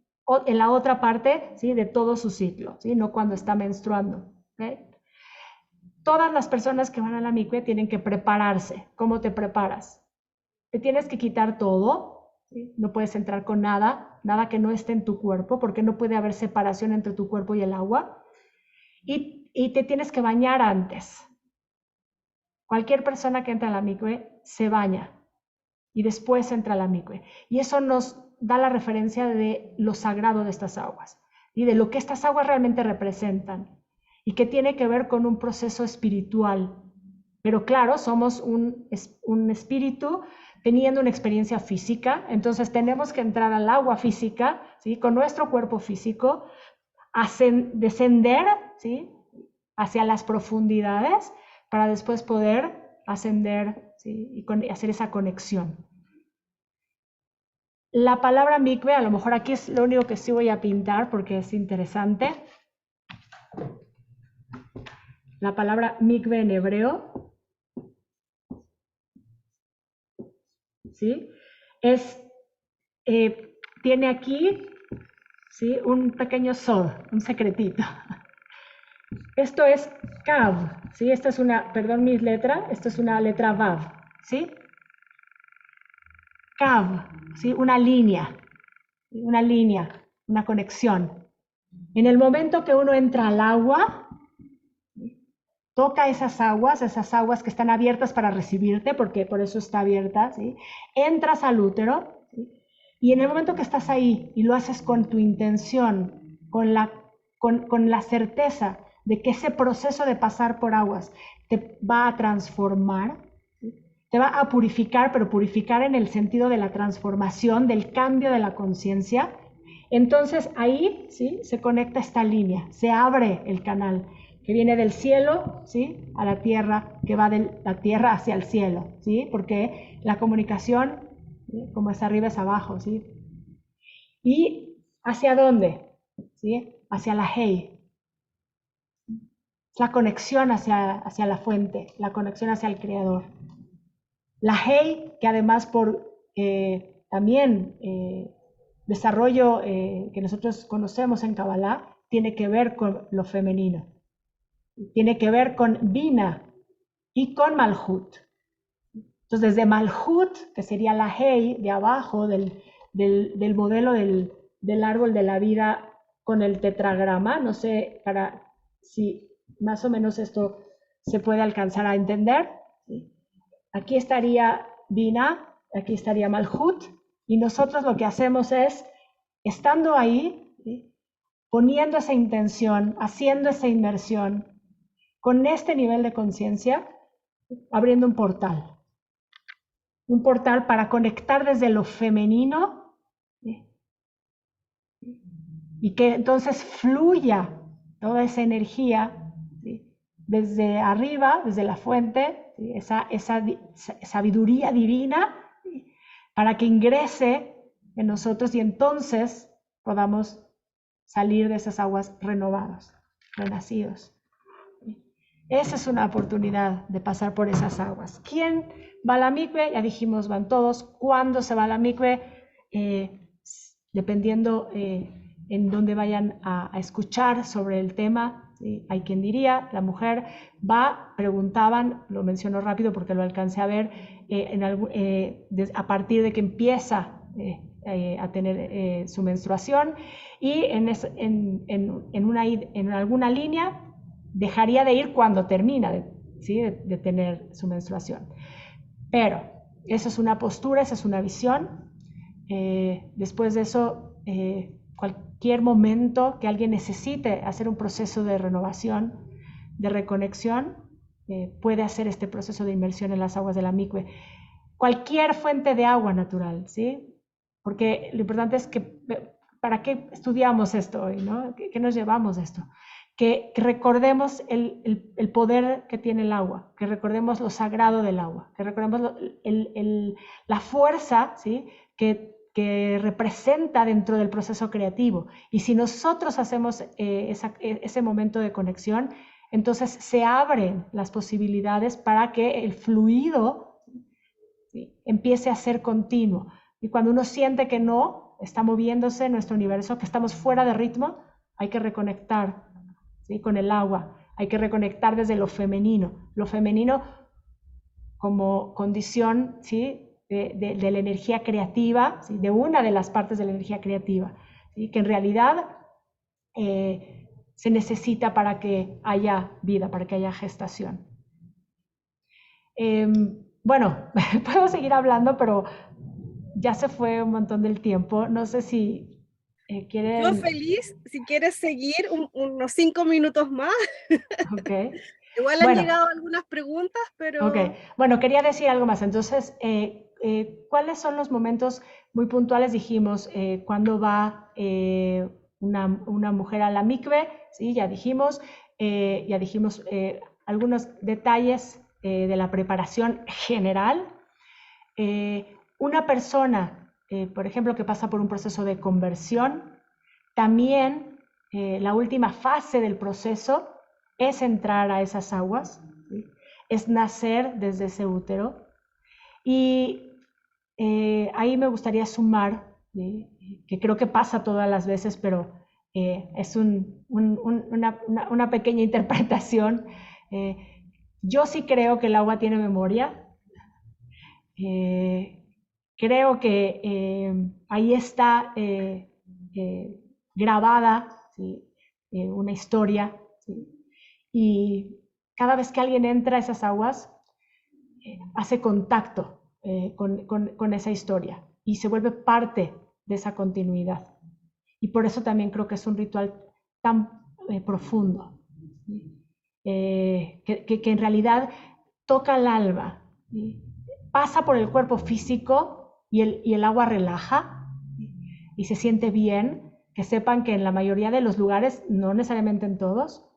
la otra parte, ¿sí? De todo su ciclo, ¿sí? No cuando está menstruando. ¿Okay? Todas las personas que van a la mikve tienen que prepararse. ¿Cómo te preparas? Te tienes que quitar todo, ¿sí? No puedes entrar con nada que no esté en tu cuerpo, porque no puede haber separación entre tu cuerpo y el agua. Y te tienes que bañar antes. Cualquier persona que entra a la mikve se baña y después entra a la mikve. Y eso nos da la referencia de lo sagrado de estas aguas y de lo que estas aguas realmente representan y que tiene que ver con un proceso espiritual. Pero claro, somos un espíritu teniendo una experiencia física, entonces tenemos que entrar al agua física, ¿sí? Con nuestro cuerpo físico, descender, ¿sí? Hacia las profundidades para después poder ascender, ¿sí? Y hacer esa conexión. La palabra mikve, a lo mejor aquí es lo único que sí voy a pintar porque es interesante. La palabra mikve en hebreo, ¿sí? Tiene aquí, ¿sí? Un pequeño sod, un secretito. Esto es kav, ¿sí? Esta es una, perdón mis letras, esta es una letra vav, ¿sí? Kav, ¿sí? Una línea, una conexión. En el momento que uno entra al agua, toca esas aguas que están abiertas para recibirte, porque por eso está abierta, ¿sí? Entras al útero, ¿sí? Y en el momento que estás ahí y lo haces con tu intención, con la certeza de que ese proceso de pasar por aguas te va a transformar, ¿sí? Te va a purificar, pero purificar en el sentido de la transformación, del cambio de la conciencia. Entonces ahí, ¿sí? Se conecta esta línea, se abre el canal que viene del cielo, ¿sí? A la tierra, que va de la tierra hacia el cielo, ¿sí? Porque la comunicación, ¿sí? Como es arriba es abajo, ¿sí? ¿Y hacia dónde? ¿Sí? Hacia la Hei. es la conexión hacia la fuente, la conexión hacia el creador. La Hei, que además por también desarrollo que nosotros conocemos en Kabbalah, tiene que ver con lo femenino, tiene que ver con Bina y con Malhut. Entonces, desde Malhut, que sería la Hei de abajo del modelo del árbol de la vida con el tetragrama, no sé si más o menos esto se puede alcanzar a entender. ¿Sí? Aquí estaría Bina, aquí estaría Malhut, y nosotros lo que hacemos es, estando ahí, ¿sí? Poniendo esa intención, haciendo esa inmersión, con este nivel de conciencia, abriendo un portal para conectar desde lo femenino, ¿sí? Y que entonces fluya toda esa energía, ¿sí? Desde arriba, desde la fuente, ¿sí? esa sabiduría divina, ¿sí? Para que ingrese en nosotros y entonces podamos salir de esas aguas renovados, renacidos. Esa es una oportunidad de pasar por esas aguas. ¿Quién va a la mikve? Ya dijimos, van todos. ¿Cuándo se va a la mikve? Dependiendo en dónde vayan a escuchar sobre el tema, ¿sí? Hay quien diría, la mujer va, preguntaban, lo menciono rápido porque lo alcancé a ver, a partir de que empieza a tener su menstruación, y en alguna línea dejaría de ir cuando termina ¿sí? de tener su menstruación. Pero eso es una postura, esa es una visión. Después de eso, cualquier momento que alguien necesite hacer un proceso de renovación, de reconexión, puede hacer este proceso de inmersión en las aguas de la mikve. Cualquier fuente de agua natural, ¿sí? Porque lo importante es que, ¿para qué estudiamos esto hoy, no? ¿Qué nos llevamos de esto? Que recordemos el poder que tiene el agua, que recordemos lo sagrado del agua, que recordemos la fuerza, ¿sí? que representa dentro del proceso creativo. Y si nosotros hacemos ese momento de conexión, entonces se abren las posibilidades para que el fluido, ¿sí? empiece a ser continuo. Y cuando uno siente que no está moviéndose en nuestro universo, que estamos fuera de ritmo, hay que reconectar, ¿sí? con el agua. Hay que reconectar desde lo femenino como condición, ¿sí? de la energía creativa, ¿sí? de una de las partes de la energía creativa, ¿sí? que en realidad se necesita para que haya vida, para que haya gestación. Bueno, puedo seguir hablando, pero ya se fue un montón del tiempo. No sé si quieren... Yo feliz, si quieres seguir unos 5 minutos más. Okay. Igual han llegado algunas preguntas, pero... Ok, bueno, quería decir algo más. Entonces, ¿cuáles son los momentos muy puntuales? Dijimos, ¿cuándo va una mujer a la mikve? Sí, ya dijimos algunos detalles de la preparación general. Una persona, por ejemplo, que pasa por un proceso de conversión, también la última fase del proceso es entrar a esas aguas, ¿sí? Es nacer desde ese útero. Y ahí me gustaría sumar, que creo que pasa todas las veces, pero es una pequeña interpretación. Yo sí creo que el agua tiene memoria. Creo que ahí está grabada, ¿sí? Una historia, ¿sí? Y cada vez que alguien entra a esas aguas, hace contacto con esa historia y se vuelve parte de esa continuidad. Y por eso también creo que es un ritual tan profundo, ¿sí? Que en realidad toca el alma, ¿sí? Pasa por el cuerpo físico y el agua relaja, ¿sí? Y se siente bien. Que sepan que en la mayoría de los lugares, no necesariamente en todos,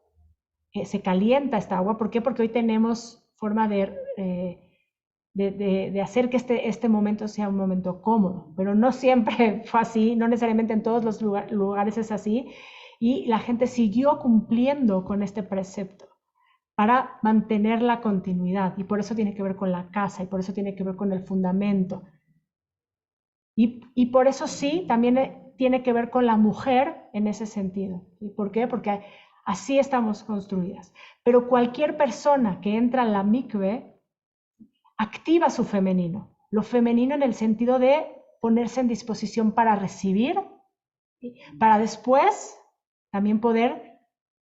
se calienta esta agua. ¿Por qué? Porque hoy tenemos forma de hacer que este momento sea un momento cómodo, pero no siempre fue así, no necesariamente en todos los lugares es así, y la gente siguió cumpliendo con este precepto. para mantener la continuidad. Y por eso tiene que ver con la casa, y por eso tiene que ver con el fundamento. Y por eso sí, también tiene que ver con la mujer en ese sentido. ¿Y por qué? Porque así estamos construidas. Pero cualquier persona que entra en la mikve activa su femenino. Lo femenino en el sentido de ponerse en disposición para recibir, para después también poder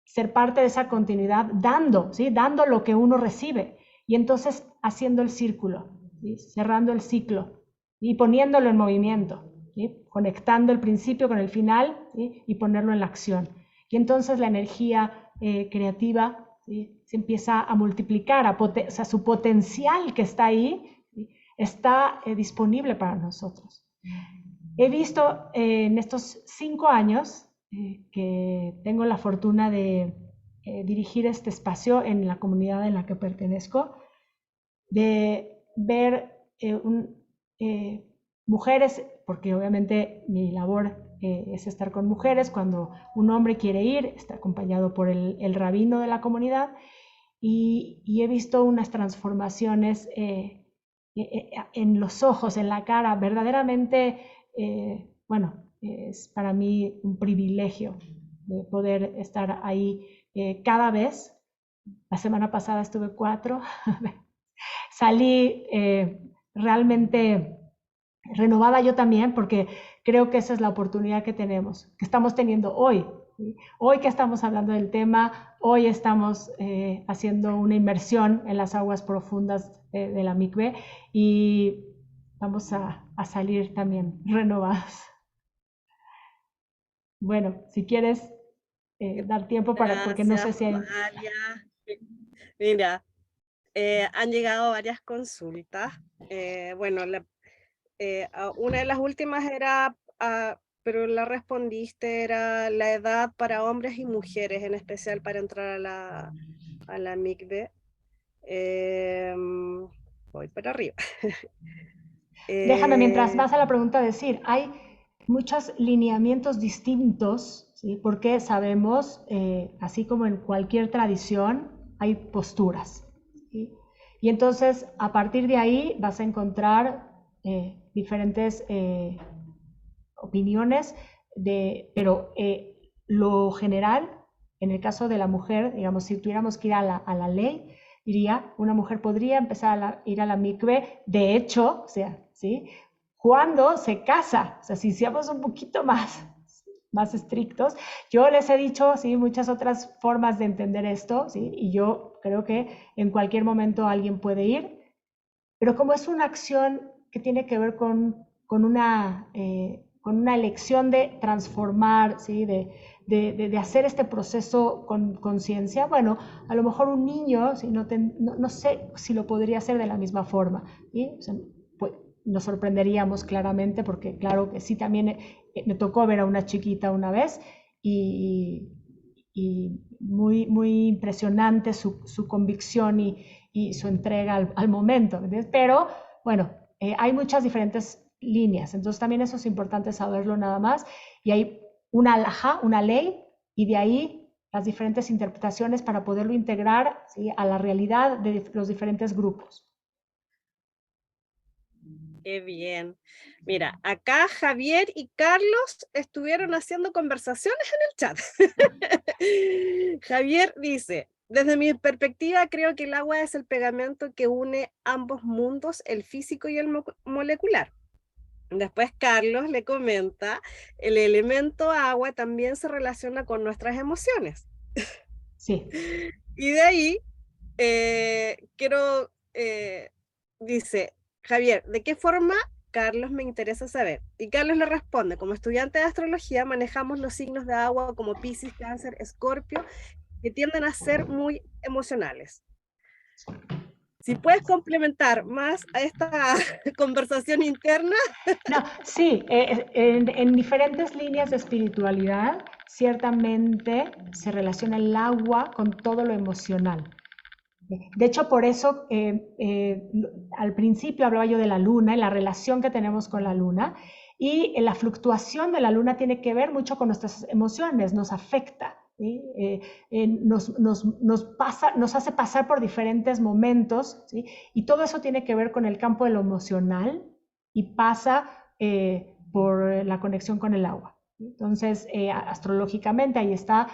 ser parte de esa continuidad dando, ¿sí? Dando lo que uno recibe. Y entonces haciendo el círculo, ¿sí? Cerrando el ciclo y poniéndolo en movimiento, ¿sí? Conectando el principio con el final, ¿sí? Y ponerlo en la acción. Y entonces la energía creativa, ¿sí? Se empieza a multiplicar, o sea, su potencial que está ahí, ¿sí? Está disponible para nosotros. He visto en estos 5 años que tengo la fortuna de dirigir este espacio en la comunidad en la que pertenezco, de ver mujeres, porque obviamente mi labor es estar con mujeres. Cuando un hombre quiere ir, está acompañado por el rabino de la comunidad, y he visto unas transformaciones en los ojos, en la cara, verdaderamente, bueno, es para mí un privilegio de poder estar ahí cada vez. La semana pasada estuve 4, salí realmente renovada yo también, porque creo que esa es la oportunidad que tenemos, que estamos teniendo hoy. ¿Sí? Hoy que estamos hablando del tema, hoy estamos haciendo una inmersión en las aguas profundas de la mikve, y vamos a salir también renovados. Bueno, si quieres dar tiempo para, porque no sé Gracias, si hay... María. Mira, han llegado varias consultas. Bueno, una de las últimas era, pero la respondiste, era la edad para hombres y mujeres, en especial para entrar a la mikve. Voy para arriba. Déjame, mientras vas a la pregunta, decir, hay muchos lineamientos distintos, ¿sí? Porque sabemos, así como en cualquier tradición, hay posturas, ¿sí? Y entonces, a partir de ahí, vas a encontrar diferentes opiniones, pero lo general, en el caso de la mujer, digamos, si tuviéramos que ir a la ley, diría, una mujer podría empezar a ir a la mikve, de hecho, o sea, ¿sí? Cuando se casa, o sea, si seamos un poquito más estrictos. Yo les he dicho, sí, muchas otras formas de entender esto, ¿sí? Y yo creo que en cualquier momento alguien puede ir, pero como es una acción que tiene que ver con una elección de transformar, ¿sí? De hacer este proceso con conciencia, bueno, a lo mejor un niño, ¿sí? No sé si lo podría hacer de la misma forma, ¿sí? O sea, pues, nos sorprenderíamos claramente, porque claro que sí, también me tocó ver a una chiquita una vez, y muy, muy impresionante su convicción y su entrega al momento, ¿entiendes? Pero bueno, hay muchas diferentes líneas, entonces también eso es importante saberlo nada más, y hay una alajá, una ley, y de ahí las diferentes interpretaciones para poderlo integrar, ¿sí? A la realidad de los diferentes grupos. Qué bien. Mira, acá Javier y Carlos estuvieron haciendo conversaciones en el chat. Javier dice, desde mi perspectiva creo que el agua es el pegamento que une ambos mundos, el físico y el molecular. Después Carlos le comenta, el elemento agua también se relaciona con nuestras emociones. Sí. Y de ahí dice, Javier, ¿de qué forma? Carlos, me interesa saber. Y Carlos le responde, como estudiante de astrología manejamos los signos de agua como Piscis, Cáncer, Escorpio, que tienden a ser muy emocionales. Si puedes complementar más a esta conversación interna. No, sí, en diferentes líneas de espiritualidad, ciertamente se relaciona el agua con todo lo emocional. De hecho, por eso al principio hablaba yo de la luna y la relación que tenemos con la luna, y la fluctuación de la luna tiene que ver mucho con nuestras emociones, nos afecta. ¿sí? Nos hace pasar por diferentes momentos, ¿sí? Y todo eso tiene que ver con el campo de lo emocional y pasa por la conexión con el agua. Entonces, astrológicamente ahí está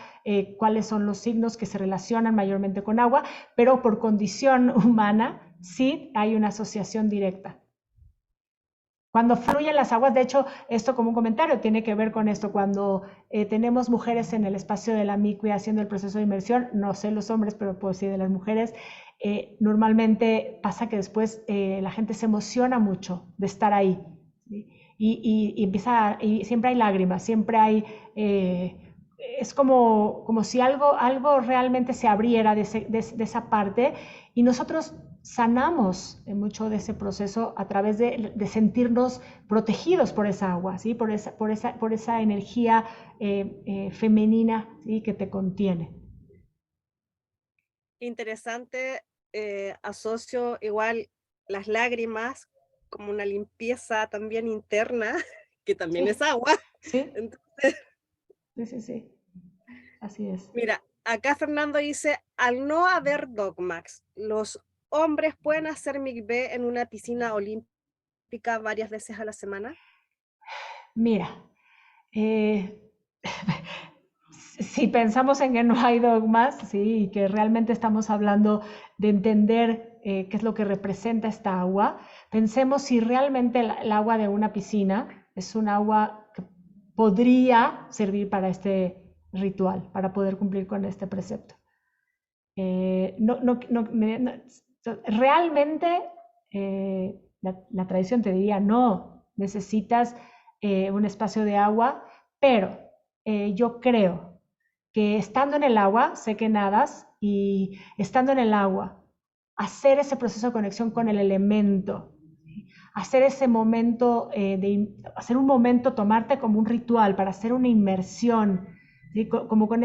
cuáles son los signos que se relacionan mayormente con agua, pero por condición humana sí hay una asociación directa. Cuando fluyen las aguas, de hecho, esto como un comentario tiene que ver con esto, cuando tenemos mujeres en el espacio de la micue haciendo el proceso de inmersión, no sé los hombres, pero puedo decir de las mujeres, normalmente pasa que después la gente se emociona mucho de estar ahí, ¿sí? Y siempre hay lágrimas, siempre hay, es como si algo realmente se abriera de esa parte y nosotros sanamos mucho de ese proceso a través de sentirnos protegidos por esa agua, ¿sí? por esa energía femenina, ¿sí? Que te contiene. Interesante, asocio igual las lágrimas como una limpieza también interna, que también es Sí, agua. sí, Entonces, sí, así es. mira, acá Fernando dice, al no haber dogmas, los hombres pueden hacer mikvé en una piscina olímpica varias veces a la semana. Mira, eh, si pensamos en que no hay dogmas, sí, y que realmente estamos hablando de entender qué es lo que representa esta agua, pensemos si realmente el agua de una piscina es un agua que podría servir para este ritual, para poder cumplir con este precepto. Realmente la tradición te diría, no, necesitas un espacio de agua, pero yo creo que estando en el agua, sé que nadas, y estando en el agua, hacer ese proceso de conexión con el elemento, ¿sí? Hacer ese momento, hacer un momento, tomarte como un ritual para hacer una inmersión, ¿sí? Como con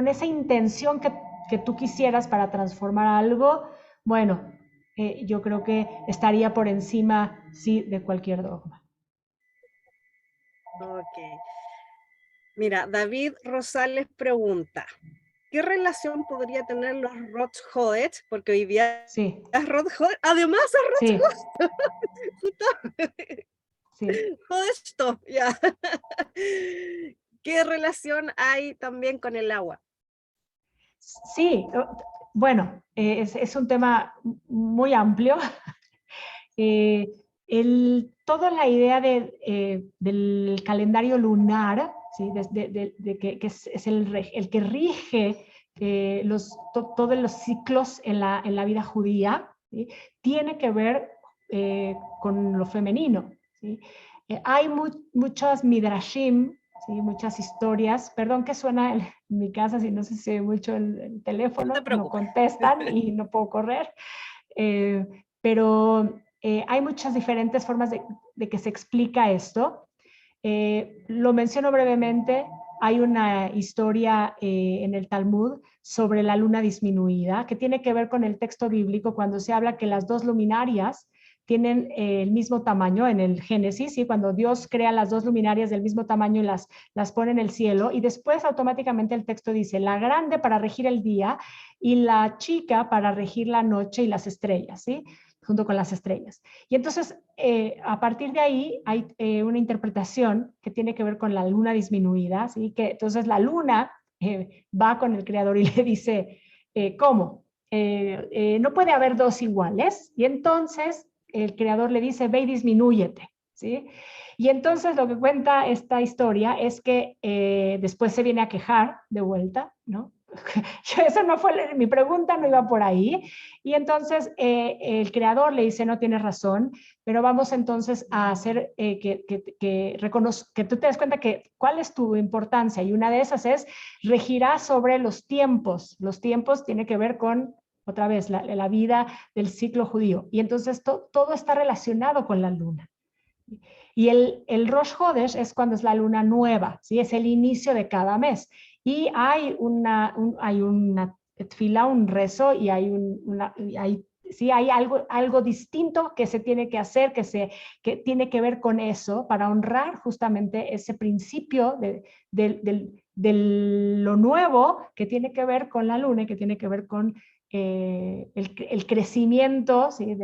esa intención que tú quisieras para transformar algo, bueno, yo creo que estaría por encima, sí, de cualquier dogma. Ok. Mira, David Rosales pregunta, ¿qué relación podría tener los Rothschild? Porque hoy día Sí, es Rothschild, además es sí, Rothschild, sí. Jodesto, ya. ¿Qué relación hay también con el agua? Sí, bueno, es un tema muy amplio. Eh, Toda la idea del calendario lunar, ¿sí? Que es el que rige todos los ciclos en la vida judía, ¿sí? Tiene que ver con lo femenino, ¿sí? Hay muchos midrashim, ¿sí? Muchas historias. Perdón que suena en mi casa, si no sé si oye mucho el No te teléfono, no preocupes. contestan y no puedo correr. Pero hay muchas diferentes formas de que se explica esto. Lo menciono brevemente. Hay una historia en el Talmud sobre la luna disminuida que tiene que ver con el texto bíblico cuando se habla que las dos luminarias tienen el mismo tamaño en el Génesis, ¿sí? Cuando Dios crea las dos luminarias del mismo tamaño y las pone en el cielo, y después automáticamente el texto dice, la grande para regir el día y la chica para regir la noche y las estrellas, ¿sí? Junto con las estrellas. Y entonces, a partir de ahí, hay una interpretación que tiene que ver con la luna disminuida, ¿sí? Que entonces la luna va con el creador y le dice, ¿cómo? No puede haber dos iguales. Y entonces el creador le dice, ve y disminúyete, ¿sí? Y entonces lo que cuenta esta historia es que después se viene a quejar de vuelta, ¿no? Eso no fue, mi pregunta no iba por ahí. Y entonces el creador le dice, no tienes razón, pero vamos entonces a hacer que tú te des cuenta que cuál es tu importancia. Y una de esas es, regirá sobre los tiempos. Los tiempos tiene que ver con, otra vez, la vida del ciclo judío. Y entonces todo está relacionado con la luna. Y el Rosh Hodesh es cuando es la luna nueva, ¿sí? Es el inicio de cada mes. Y hay una tefila, un rezo, y hay sí hay algo distinto que se tiene que hacer, que tiene que ver con eso, para honrar justamente ese principio de lo nuevo que tiene que ver con la luna y que tiene que ver con el crecimiento, ¿sí?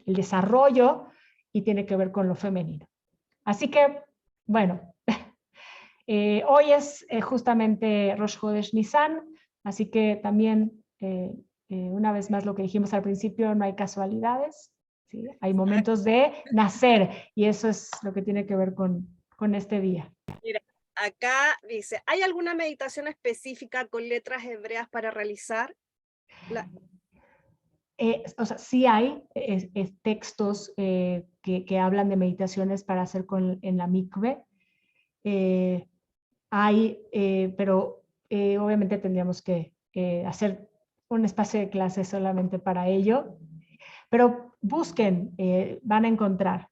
El desarrollo, y tiene que ver con lo femenino. Así que, bueno, hoy es justamente Rosh Hodesh Nisan, así que también, una vez más lo que dijimos al principio, no hay casualidades, ¿sí? Hay momentos de nacer, y eso es lo que tiene que ver con este día. Mira, acá dice, ¿hay alguna meditación específica con letras hebreas para realizar? O sea, sí hay textos que hablan de meditaciones para hacer en la mikve. Pero obviamente tendríamos que hacer un espacio de clase solamente para ello. Pero busquen, van a encontrar.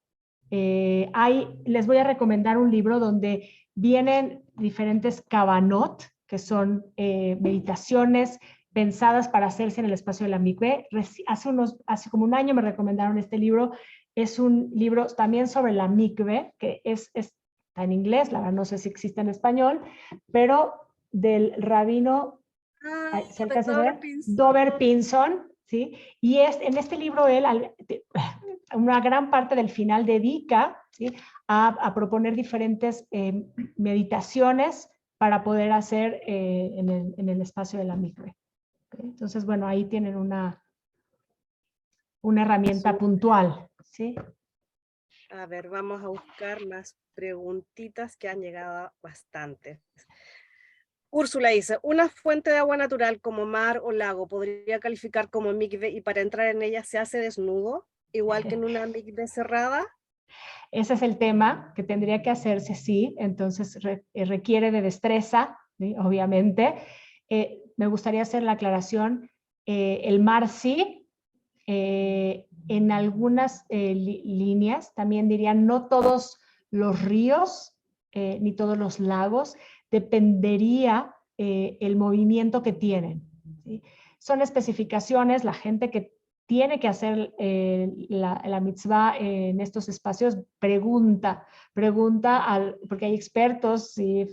Les voy a recomendar un libro donde vienen diferentes kavanot, que son meditaciones pensadas para hacerse en el espacio de la mikve. Hace como un año me recomendaron este libro. Es un libro también sobre la mikve, que está en inglés, la verdad no sé si existe en español, pero del rabino, ¿se alcanza a ver? Dover Pinson, ¿sí? Y en este libro él, una gran parte del final dedica, ¿sí? a proponer diferentes meditaciones para poder hacer en el espacio de la mikve. ¿Okay? Entonces, bueno, ahí tienen una herramienta puntual, ¿sí? A ver, vamos a buscar más preguntitas que han llegado bastante. Úrsula dice, ¿una fuente de agua natural como mar o lago podría calificar como mikve y para entrar en ella se hace desnudo, igual que en una mikve cerrada? Ese es el tema que tendría que hacerse, sí, entonces requiere de destreza, ¿sí? Obviamente. Me gustaría hacer la aclaración, el mar sí, en algunas líneas, también dirían, no todos los ríos, ni todos los lagos, dependería el movimiento que tienen, ¿sí? Son especificaciones, la gente que tiene que hacer la mitzvah en estos espacios pregunta porque hay expertos, ¿sí?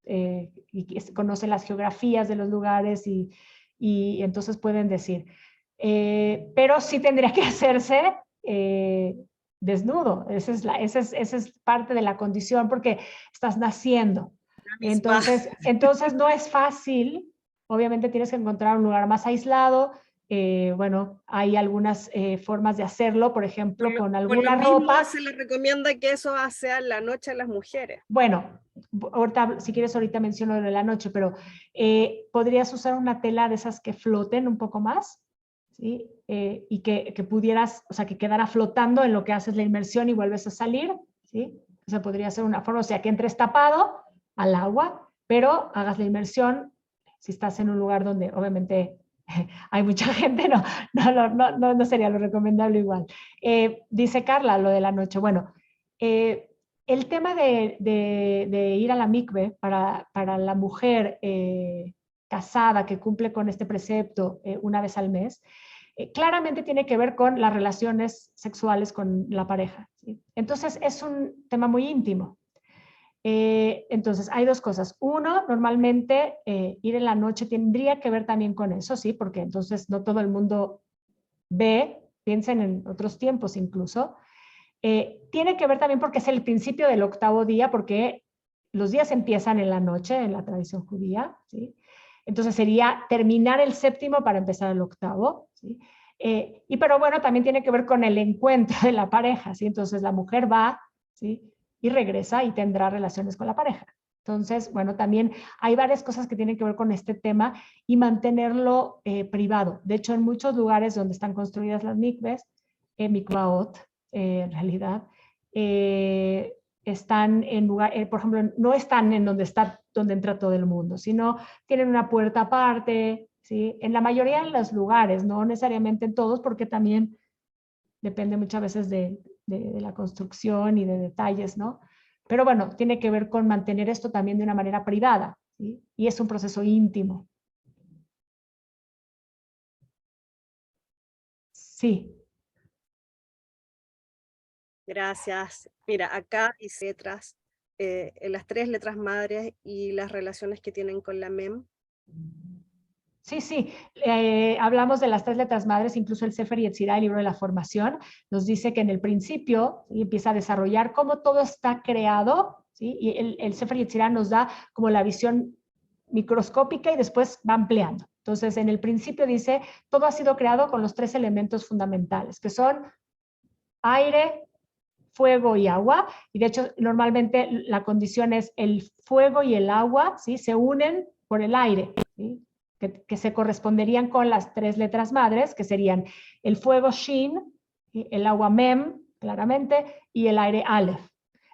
Y que conocen las geografías de los lugares, y entonces pueden decir. Pero sí tendría que hacerse desnudo. Esa es parte de la condición, porque estás naciendo. Entonces no es fácil. Obviamente tienes que encontrar un lugar más aislado. Bueno, hay algunas formas de hacerlo, por ejemplo, con Por lo alguna mismo ropa. se les recomienda que eso sea la noche a las mujeres. Bueno, ahorita, si quieres, ahorita menciono lo de la noche, pero podrías usar una tela de esas que floten un poco más, ¿sí? Y que pudieras, o sea, que quedara flotando en lo que haces la inmersión y vuelves a salir, ¿sí? O sea, podría ser una forma, o sea, que entres tapado al agua, pero hagas la inmersión. Si estás en un lugar donde obviamente hay mucha gente, no sería lo recomendable igual. Dice Carla lo de la noche. Bueno, el tema de ir a la mikve para la mujer casada que cumple con este precepto una vez al mes, claramente tiene que ver con las relaciones sexuales con la pareja, ¿sí? Entonces es un tema muy íntimo. Entonces hay dos cosas. Uno, normalmente ir en la noche tendría que ver también con eso, ¿sí? Porque entonces no todo el mundo piensen en otros tiempos incluso. Tiene que ver también porque es el principio del octavo día, porque los días empiezan en la noche en la tradición judía, ¿sí? Entonces sería terminar el séptimo para empezar el octavo, ¿sí? Pero bueno, también tiene que ver con el encuentro de la pareja, ¿sí? Entonces la mujer va, ¿sí? Y regresa y tendrá relaciones con la pareja. Entonces, bueno, también hay varias cosas que tienen que ver con este tema y mantenerlo privado. De hecho, en muchos lugares donde están construidas las mikves, mikvaot, en realidad, están en lugar, por ejemplo, no están en donde entra todo el mundo, sino tienen una puerta aparte, ¿sí? En la mayoría de los lugares, no necesariamente en todos, porque también depende muchas veces de la construcción y de detalles, ¿no? Pero bueno, tiene que ver con mantener esto también de una manera privada, ¿sí? Y es un proceso íntimo. Sí. Gracias. Mira, acá hice letras, las 3 letras madres y las relaciones que tienen con la MEM. Sí, sí, hablamos de las 3 letras madres, incluso el Sefer Yetzirah, el libro de la formación, nos dice que en el principio, ¿sí?, empieza a desarrollar cómo todo está creado, ¿sí? Y el Sefer Yetzirah nos da como la visión microscópica y después va ampliando. Entonces, en el principio dice, todo ha sido creado con los 3 elementos fundamentales, que son aire, fuego y agua, y de hecho normalmente la condición es el fuego y el agua, ¿sí?, se unen por el aire, ¿sí?, que se corresponderían con las 3 letras madres, que serían el fuego Shin, ¿sí?, el agua Mem, claramente, y el aire Aleph.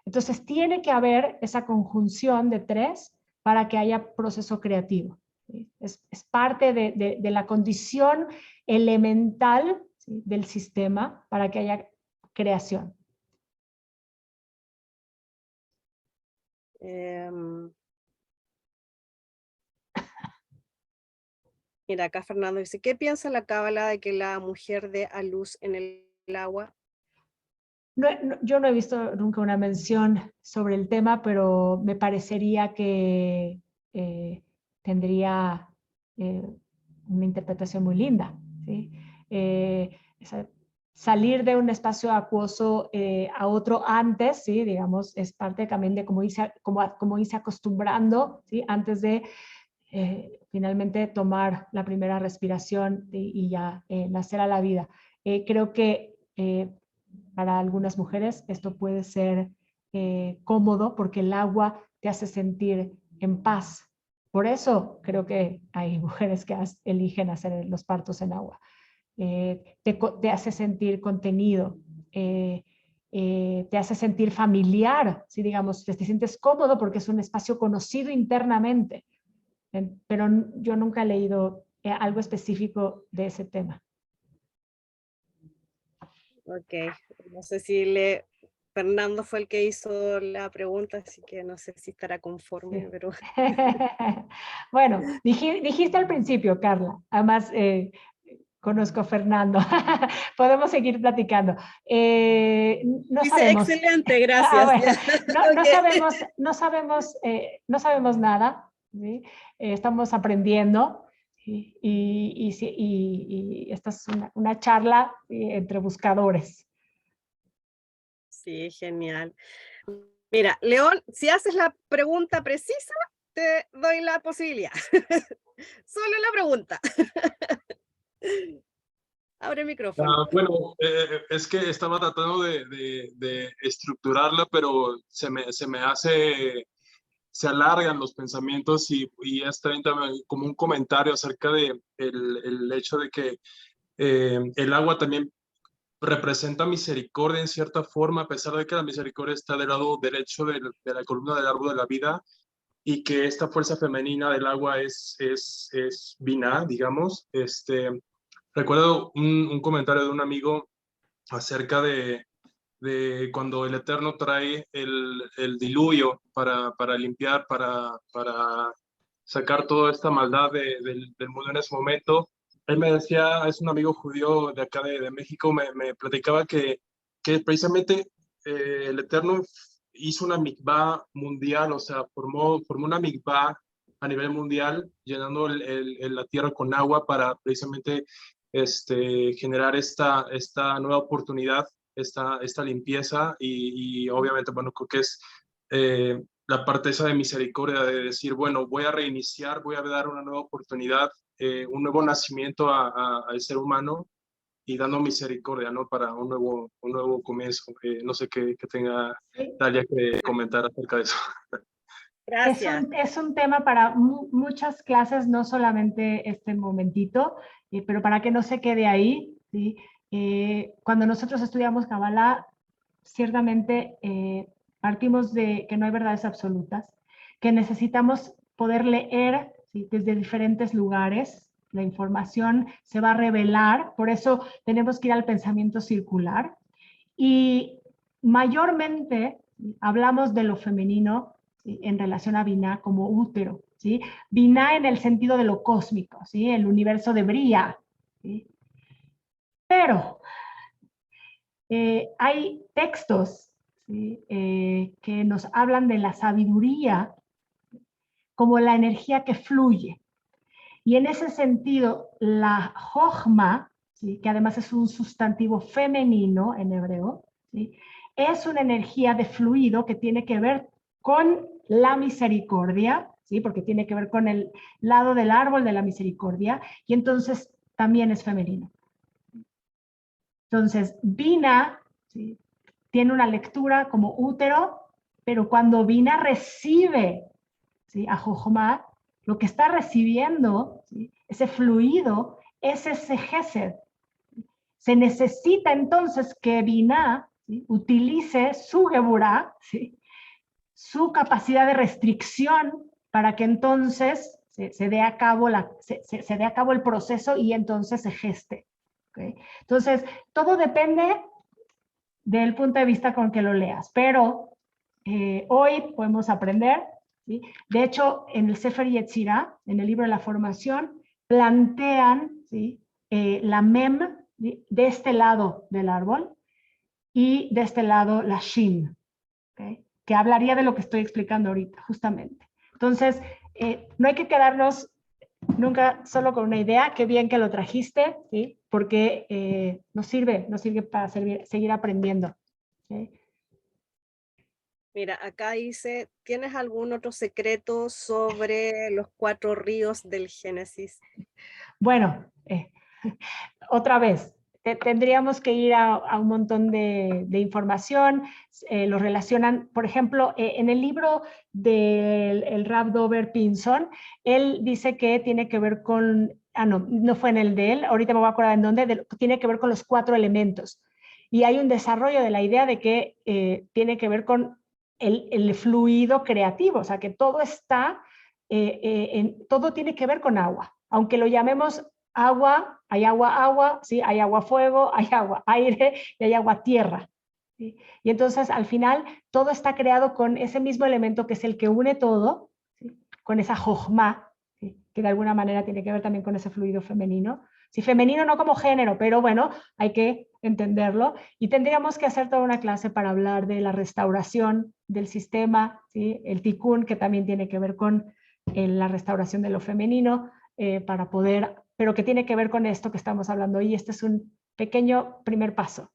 Entonces tiene que haber esa conjunción de 3 para que haya proceso creativo. ¿Sí? Es parte de la condición elemental, ¿sí?, del sistema para que haya creación. Mira, acá Fernando dice, ¿qué piensa la cábala de que la mujer dé a luz en el agua? Yo no he visto nunca una mención sobre el tema, pero me parecería que tendría una interpretación muy linda, ¿sí? Salir de un espacio acuoso a otro antes, ¿sí?, digamos, es parte también de cómo irse acostumbrando, ¿sí?, antes de finalmente tomar la primera respiración y ya nacer a la vida. Creo que para algunas mujeres esto puede ser cómodo porque el agua te hace sentir en paz. Por eso creo que hay mujeres que eligen hacer los partos en agua. Te hace sentir contenido, te hace sentir familiar, si digamos, te sientes cómodo porque es un espacio conocido internamente. Pero yo nunca he leído algo específico de ese tema. Ok, no sé si Fernando fue el que hizo la pregunta, así que no sé si estará conforme, Sí. pero... Bueno, dijiste al principio, Carla, además conozco a Fernando, podemos seguir platicando. No Dice, sabemos. excelente, gracias. Bueno, no Ok. no sabemos nada, ¿sí? Estamos aprendiendo y esta es una charla entre buscadores. Sí, genial. Mira, León, si haces la pregunta precisa, te doy la posibilidad. Solo la pregunta. Abre el micrófono. Bueno, es que estaba tratando de estructurarla, pero se alargan los pensamientos y es también como un comentario acerca de el hecho de que el agua también representa misericordia en cierta forma, a pesar de que la misericordia está del lado derecho de la columna del árbol de la vida, y que esta fuerza femenina del agua es Binah, digamos. Recuerdo un comentario de un amigo acerca de cuando el Eterno trae el diluvio para limpiar, para sacar toda esta maldad del mundo en ese momento. Él me decía, es un amigo judío de acá de México, me platicaba que precisamente el Eterno hizo una mikvah mundial, o sea, formó una mikvah a nivel mundial, llenando la tierra con agua para precisamente generar esta nueva oportunidad, esta limpieza y obviamente, bueno, creo que es la parte esa de misericordia, de decir, bueno, voy a reiniciar, voy a dar una nueva oportunidad, un nuevo nacimiento al ser humano y dando misericordia, ¿no? Para un nuevo comienzo. No sé qué tenga Dalia que comentar acerca de eso. Gracias. Es un tema para muchas clases, no solamente este momentito, pero para que no se quede ahí, ¿sí? Cuando nosotros estudiamos Kabbalah, ciertamente partimos de que no hay verdades absolutas, que necesitamos poder leer, ¿sí?, desde diferentes lugares. La información se va a revelar, por eso tenemos que ir al pensamiento circular. Y mayormente hablamos de lo femenino, ¿sí?, en relación a Binah como útero, ¿sí? Binah en el sentido de lo cósmico, ¿sí?, el universo de Bria, ¿sí? Pero hay textos, ¿sí? Que nos hablan de la sabiduría como la energía que fluye. Y en ese sentido, la jochma, ¿sí? Que además es un sustantivo femenino en hebreo, ¿sí? Es una energía de fluido que tiene que ver con la misericordia, ¿sí? Porque tiene que ver con el lado del árbol de la misericordia, y entonces también es femenino. Entonces, Bina, ¿sí? Tiene una lectura como útero, pero cuando Bina recibe, ¿sí? A Jochma, lo que está recibiendo, ¿sí? Ese fluido, es ese Gesed. Se necesita entonces que Binah, ¿sí? Utilice su Geburah, ¿sí? Su capacidad de restricción para que entonces se dé a cabo se dé a cabo el proceso y entonces se geste. ¿Okay? Entonces, todo depende del punto de vista con que lo leas, pero hoy podemos aprender, ¿sí? De hecho, en el Sefer Yetzirah, en el libro de la formación, plantean, ¿sí? La mem, ¿sí? De este lado del árbol y de este lado la shin, ¿okay? Que hablaría de lo que estoy explicando ahorita, justamente. Entonces, no hay que quedarnos nunca solo con una idea, qué bien que lo trajiste, ¿sí? Porque nos sirve para seguir aprendiendo. ¿Sí? Mira, acá dice, ¿tienes algún otro secreto sobre los 4 ríos del Génesis? Bueno, otra vez, tendríamos que ir a un montón de información, lo relacionan, por ejemplo, en el libro del Rav Dover Pinson, él dice que tiene que ver con, no fue en el de él, ahorita me voy a acordar en dónde, tiene que ver con los 4 elementos. Y hay un desarrollo de la idea de que tiene que ver con el fluido creativo, o sea, que todo está, todo tiene que ver con agua, aunque lo llamemos agua, agua, ¿sí? Hay agua, fuego, hay agua, aire y hay agua, tierra. ¿Sí? Y entonces al final todo está creado con ese mismo elemento que es el que une todo, ¿sí? Con esa jochma, ¿sí? Que de alguna manera tiene que ver también con ese fluido femenino. Sí, femenino no como género, pero bueno, hay que entenderlo. Y tendríamos que hacer toda una clase para hablar de la restauración del sistema, ¿sí? El tikkun, que también tiene que ver con la restauración de lo femenino, para poder, pero que tiene que ver con esto que estamos hablando hoy. Este es un pequeño primer paso,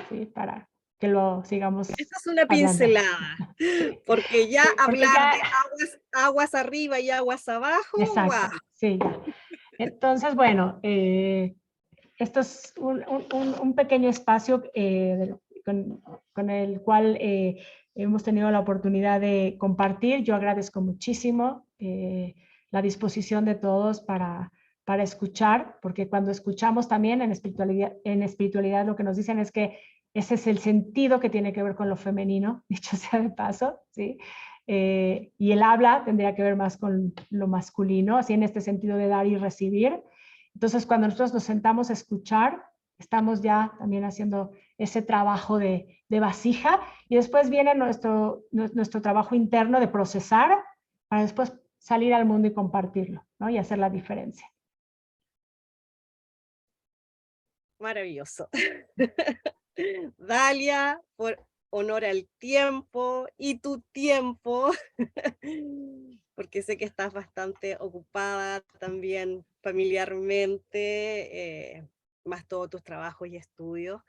¿sí? Para que lo sigamos Esta es una hablando. pincelada, Sí, porque ya sí, porque hablar ya, de aguas arriba y aguas abajo, exacto, ¡guau! sí, ya. Entonces, bueno, esto es un pequeño espacio con el cual hemos tenido la oportunidad de compartir. Yo agradezco muchísimo la disposición de todos para escuchar, porque cuando escuchamos también en espiritualidad lo que nos dicen es que ese es el sentido que tiene que ver con lo femenino, dicho sea de paso, ¿sí? Y el habla tendría que ver más con lo masculino, así en este sentido de dar y recibir. Entonces, cuando nosotros nos sentamos a escuchar, estamos ya también haciendo ese trabajo de vasija y después viene nuestro trabajo interno de procesar para después salir al mundo y compartirlo, ¿no? Y hacer la diferencia. Maravilloso. Dalia, por honor al tiempo y tu tiempo, porque sé que estás bastante ocupada también familiarmente, más todos tus trabajos y estudios.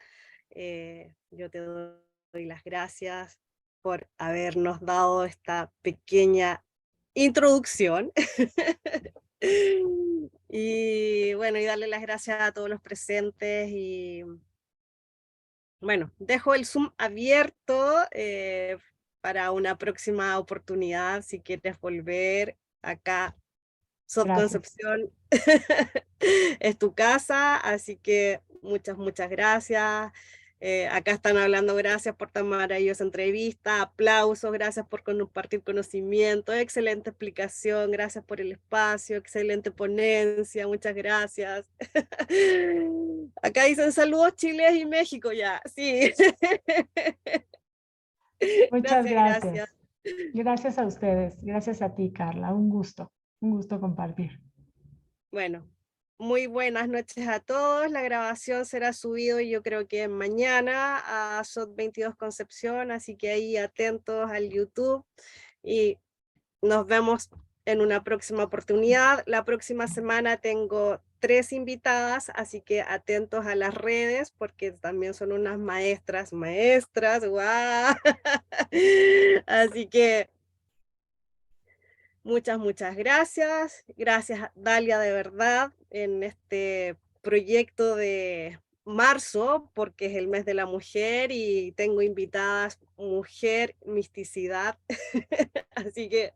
Yo te doy las gracias por habernos dado esta pequeña introducción. Y bueno, y darle las gracias a todos los presentes y bueno, dejo el Zoom abierto para una próxima oportunidad si quieres volver acá. Sot Gracias. Concepción es tu casa, así que muchas gracias. Acá están hablando, gracias por tan maravillosa entrevista, aplausos, gracias por compartir conocimiento, excelente explicación, gracias por el espacio, excelente ponencia, muchas gracias. Acá dicen saludos Chile y México ya, sí. Muchas Gracias. gracias. Gracias a ustedes. Gracias a ti, Carla. Un gusto compartir. Bueno, Muy buenas noches a todos. La grabación será subido yo creo que mañana a SOT 22 Concepción, así que ahí atentos al YouTube y nos vemos en una próxima oportunidad. La próxima semana tengo 3 invitadas, así que atentos a las redes porque también son unas maestras, ¡guau! Así que muchas gracias. Gracias, Dalia, de verdad, en este proyecto de marzo, porque es el mes de la mujer y tengo invitadas mujer, misticidad. Así que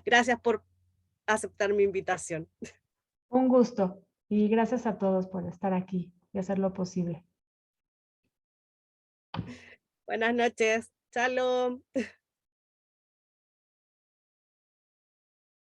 gracias por aceptar mi invitación. Un gusto y gracias a todos por estar aquí y hacer lo posible. Buenas noches. Shalom.